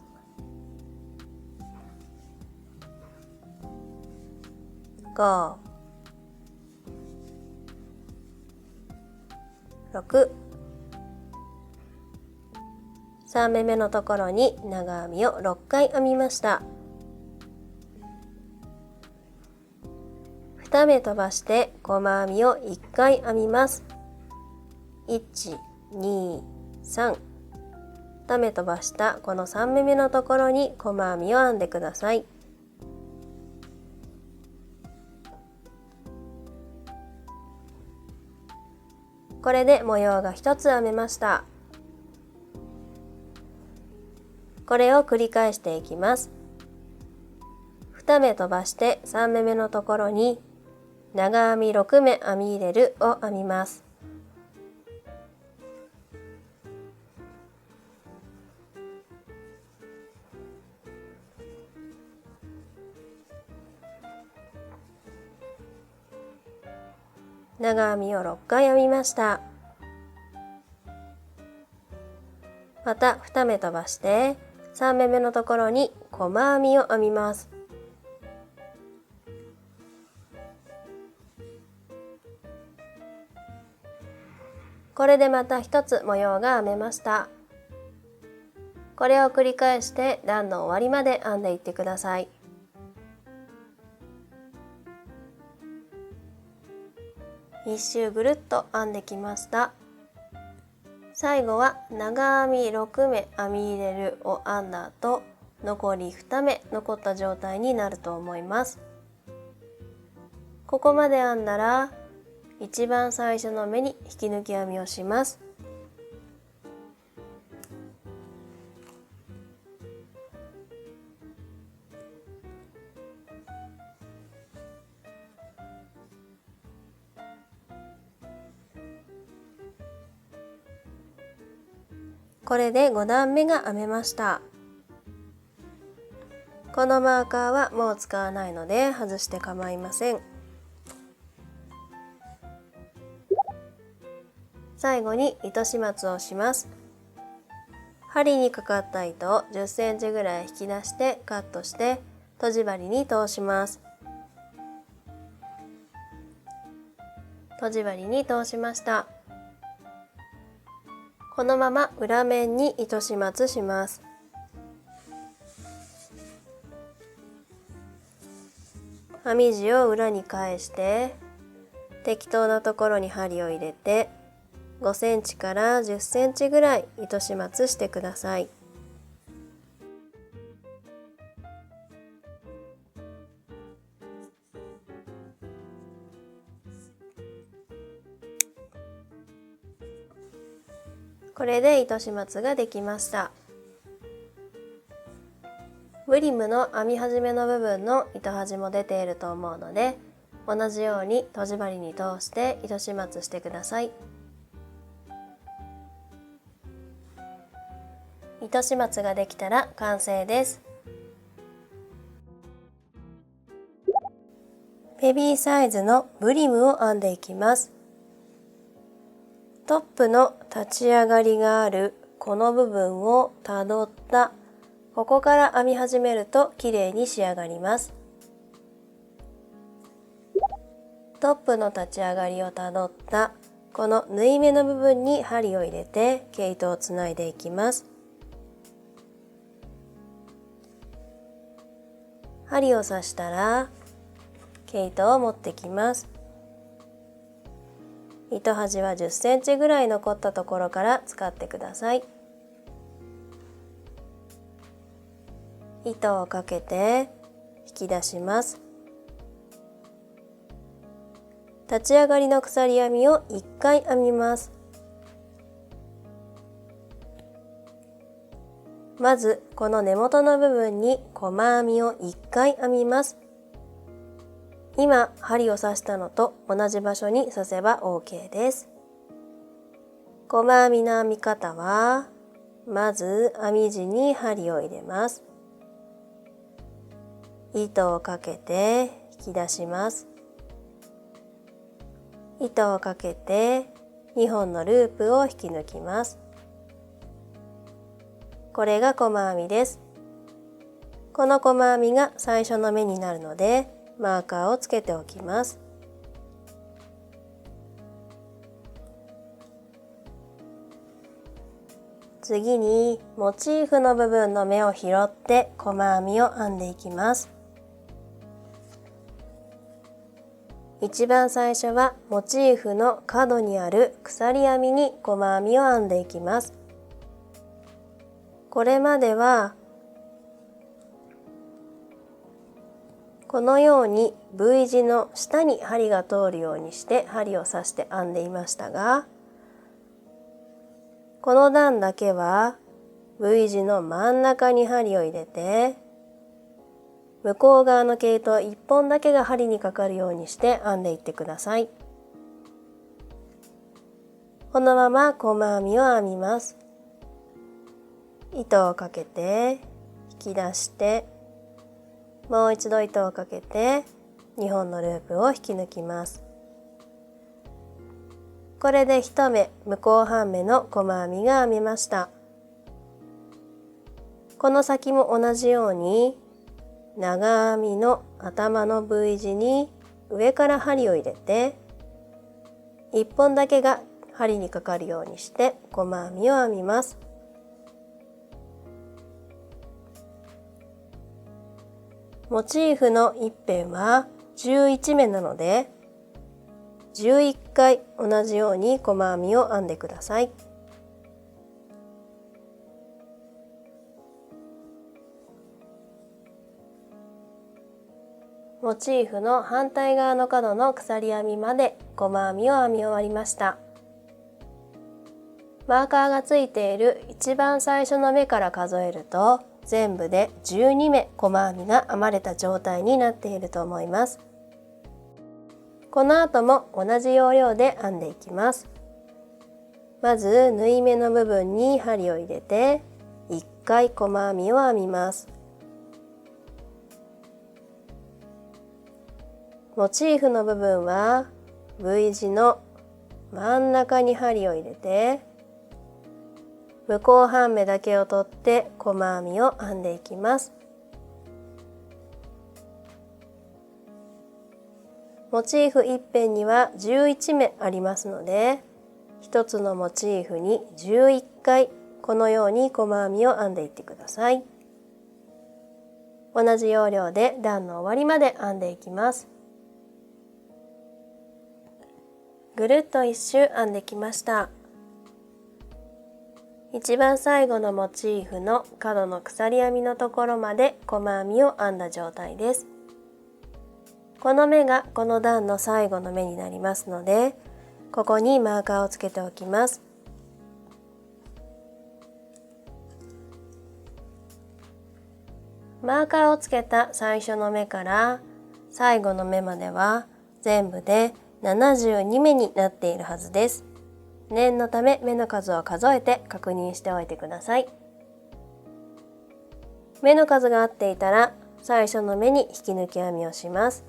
5、6、3目目のところに長編みを6回編みました。2目飛ばして細編みを1回編みます。1、2、3。2目飛ばしたこの3目目のところに細編みを編んでください。これで模様が1つ編めました。これを繰り返していきます。2目飛ばして3目目のところに長編み6目編み入れるを編みます。長編みを6回編みました。また2目飛ばして3目目のところに細編みを編みます。これでまた1つ模様が編めました。これを繰り返して段の終わりまで編んでいってください。1周ぐるっと編んできました。最後は長編み6目編み入れるを編んだ後、残り2目残った状態になると思います。ここまで編んだら一番最初の目に引き抜き編みをします。これで5段目が編めました。このマーカーはもう使わないので外して構いません。最後に糸始末をします。針にかかった糸を10センチぐらい引き出してカットしてとじ針に通します。とじ針に通しました。このまま裏面に糸始末します。編み地を裏に返して適当なところに針を入れて5センチから10センチぐらい糸始末してください。これで糸始末ができました。ブリムの編み始めの部分の糸端も出ていると思うので、同じようにとじ針に通して糸始末してください。糸始末ができたら完成です。ベビーサイズのブリムを編んでいきます。トップの立ち上がりがあるこの部分をたどったここから編み始めるときれいに仕上がります。トップの立ち上がりをたどったこの縫い目の部分に針を入れて毛糸をつないでいきます。針を刺したら毛糸を持ってきます。糸端は10センチぐらい残ったところから使ってください。糸をかけて引き出します。立ち上がりの鎖編みを1回編みます。まずこの根元の部分に細編みを1回編みます。今針を刺したのと同じ場所に刺せば OK です。細編みの編み方は、まず編み地に針を入れます。糸をかけて引き出します。糸をかけて2本のループを引き抜きます。これが細編みです。この細編みが最初の目になるのでマーカーをつけておきます。次にモチーフの部分の目を拾って細編みを編んでいきます。一番最初はモチーフの角にある鎖編みに細編みを編んでいきます。これまではこのように V 字の下に針が通るようにして針を刺して編んでいましたが、この段だけは V 字の真ん中に針を入れて、向こう側の毛糸1本だけが針にかかるようにして編んでいってください。このまま細編みを編みます。糸をかけて引き出して、もう一度糸をかけて2本のループを引き抜きます。これで1目向こう半目の細編みが編めました。この先も同じように長編みの頭の V 字に上から針を入れて1本だけが針にかかるようにして細編みを編みます。モチーフの一辺は11目なので11回同じように細編みを編んでください。モチーフの反対側の角の鎖編みまで細編みを編み終わりました。マーカーがついている一番最初の目から数えると全部で12目細編みが編まれた状態になっていると思います。この後も同じ要領で編んでいきます。まず縫い目の部分に針を入れて1回細編みを編みます。モチーフの部分は V 字の真ん中に針を入れて向こう半目だけを取って細編みを編んでいきます。モチーフ一辺には11目ありますので、1つのモチーフに11回このように細編みを編んでいってください。同じ要領で段の終わりまで編んでいきます。ぐるっと一周編んできました。一番最後のモチーフの角の鎖編みのところまで細編みを編んだ状態です。この目がこの段の最後の目になりますので、ここにマーカーをつけておきます。マーカーをつけた最初の目から最後の目までは全部で72目になっているはずです。念のため目の数を数えて確認しておいてください。目の数が合っていたら最初の目に引き抜き編みをします。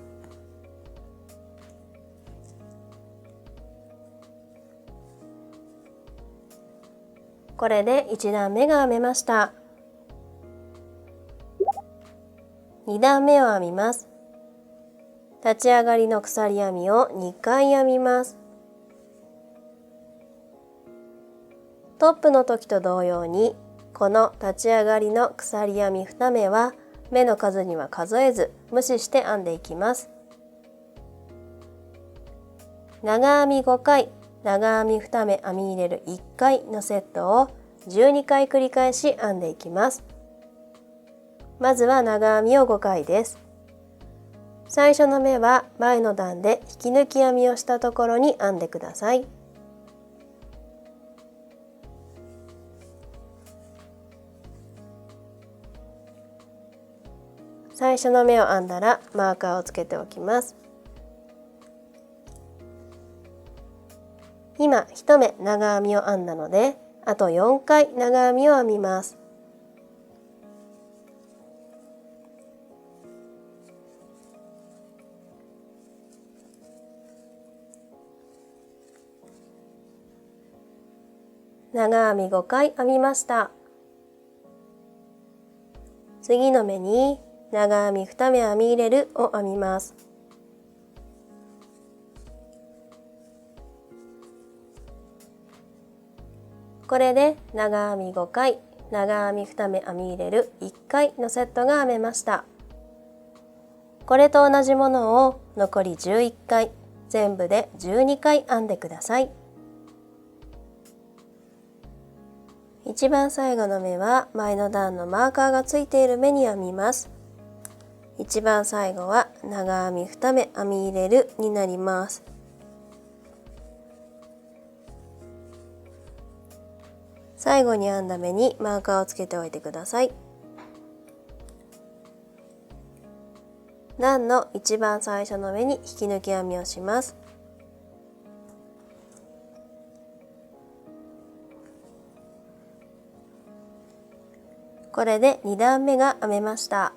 これで1段目が編めました。2段目を編みます。立ち上がりの鎖編みを2回編みます。トップの時と同様に、この立ち上がりの鎖編み2目は目の数には数えず無視して編んでいきます。長編み5回、長編み2目編み入れる1回のセットを12回繰り返し編んでいきます。まずは長編みを5回です。最初の目は前の段で引き抜き編みをしたところに編んでください。最初の目を編んだらマーカーをつけておきます。今1目長編みを編んだので、あと4回長編みを編みます。長編み5回編みました。次の目に長編み2目編み入れるを編みます。これで長編み5回、長編み2目編み入れる1回のセットが編めました。これと同じものを残り11回、全部で12回編んでください。一番最後の目は前の段のマーカーがついている目に編みます。一番最後は長編み2目編み入れるになります。最後に編んだ目にマーカーをつけておいてください。段の一番最初の目に引き抜き編みをします。これで2段目が編めました。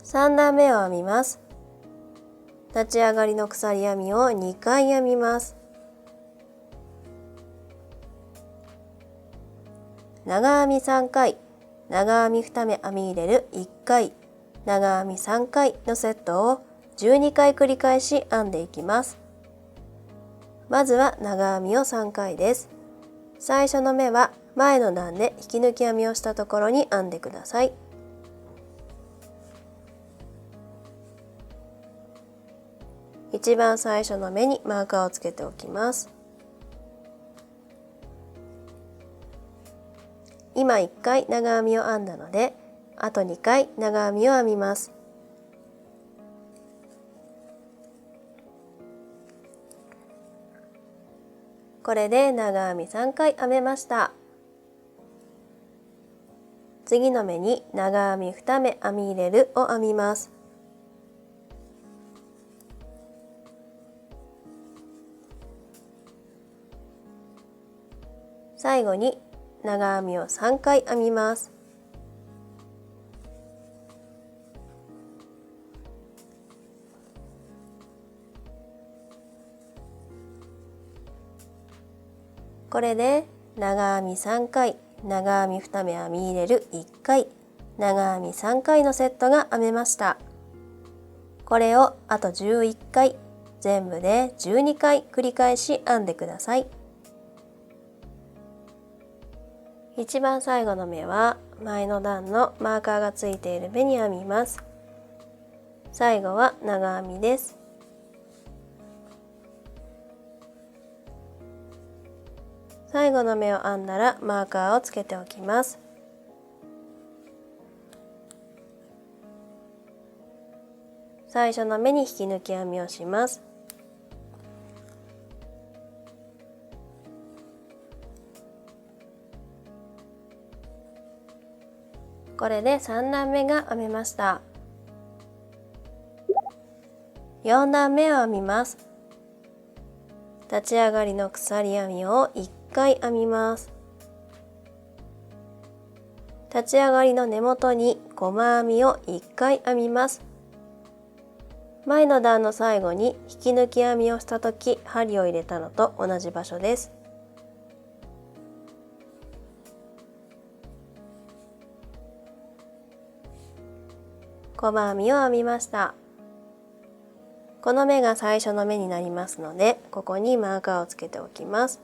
3段目を編みます。立ち上がりの鎖編みを2回編みます。長編み3回、長編み2目編み入れる1回、長編み3回のセットを12回繰り返し編んでいきます。まずは長編みを3回です。最初の目は前の段で引き抜き編みをしたところに編んでください。一番最初の目にマーカーをつけておきます。今1回長編みを編んだので、あと2回長編みを編みます。これで長編み3回編めました。次の目に長編み2目編み入れるを編みます。最後に長編みを3回編みます。これで長編み3回、長編み2目編み入れる1回、長編み3回のセットが編めました。これをあと11回、全部で12回繰り返し編んでください。一番最後の目は前の段のマーカーがついている目に編みます。最後は長編みです。最後の目を編んだらマーカーをつけておきます。最初の目に引き抜き編みをします。これで3段目が編めました。4段目を編みます。立ち上がりの鎖編みを1回編みます。立ち上がりの根元に細編みを1回編みます。前の段の最後に引き抜き編みをした時針を入れたのと同じ場所です。細編みを編みました。この目が最初の目になりますので、ここにマーカーをつけておきます。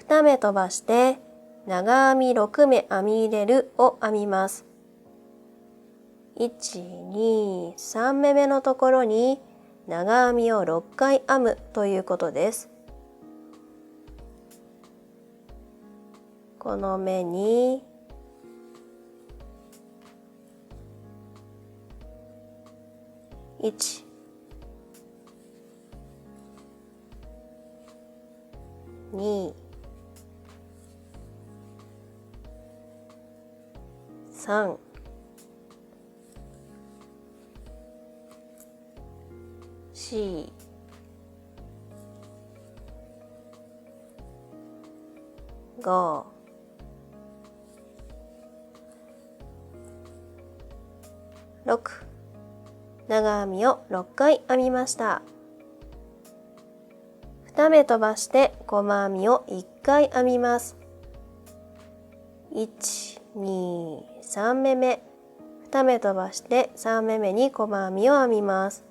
2目飛ばして長編み6目編み入れるを編みます。1、2、3目目のところに長編みを6回編むということです。この目に1、2、3、4、5、6、長編みを6回編みました。2目飛ばして細編みを1回編みます。1、2、3目目、2目飛ばして3目目に細編みを編みます。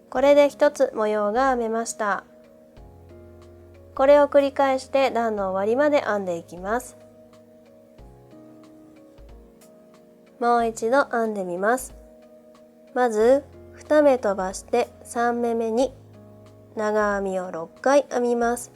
これで一つ模様が編めました。これを繰り返して段の終わりまで編んでいきます。もう一度編んでみます。まず2目飛ばして3目目に長編みを6回編みます。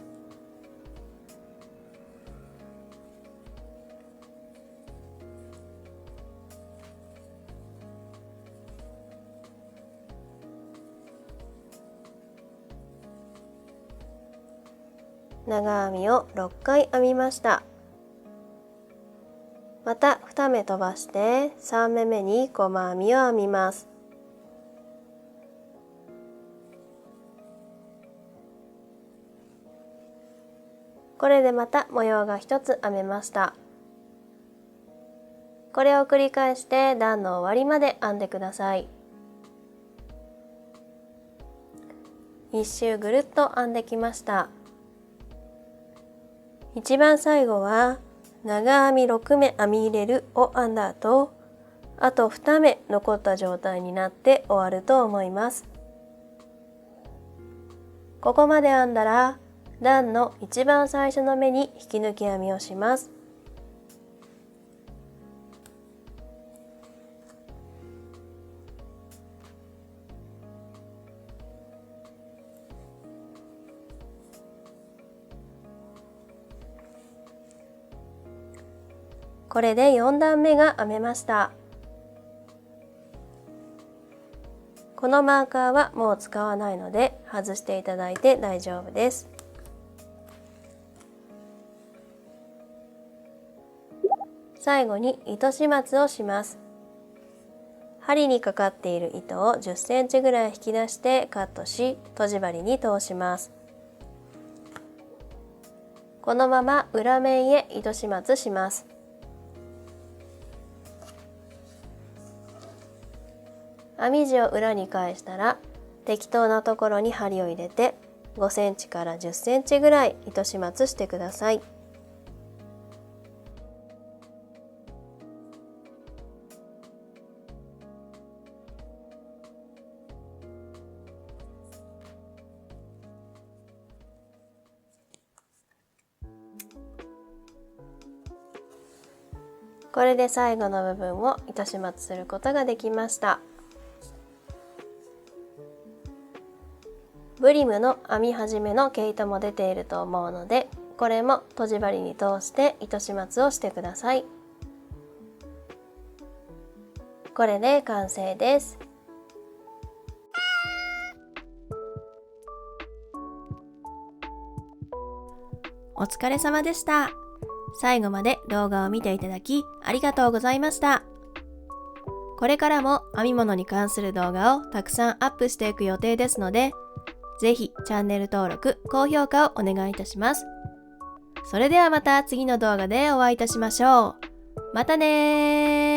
長編みを6回編みました。また2目飛ばして3目目に細編みを編みます。これでまた模様が一つ編めました。これを繰り返して段の終わりまで編んでください。一周ぐるっと編んできました。一番最後は長編み6目編み入れるを編んだ後、あと2目残った状態になって終わると思います。ここまで編んだら段の一番最初の目に引き抜き編みをします。これで4段目が編めました。このマーカーはもう使わないので外していただいて大丈夫です。最後に糸始末をします。針にかかっている糸を10センチぐらい引き出してカットし、とじ針に通します。このまま裏面へ糸始末します。編み地を裏に返したら適当なところに針を入れて5センチから10センチぐらい糸始末してください。これで最後の部分を糸始末することができました。ブリムの編み始めの毛糸も出ていると思うので、これもとじ針に通して糸始末をしてください。これで完成です。お疲れ様でした。最後まで動画を見ていただきありがとうございました。これからも編み物に関する動画をたくさんアップしていく予定ですので、ぜひチャンネル登録、高評価をお願いいたします。それではまた次の動画でお会いいたしましょう。またねー。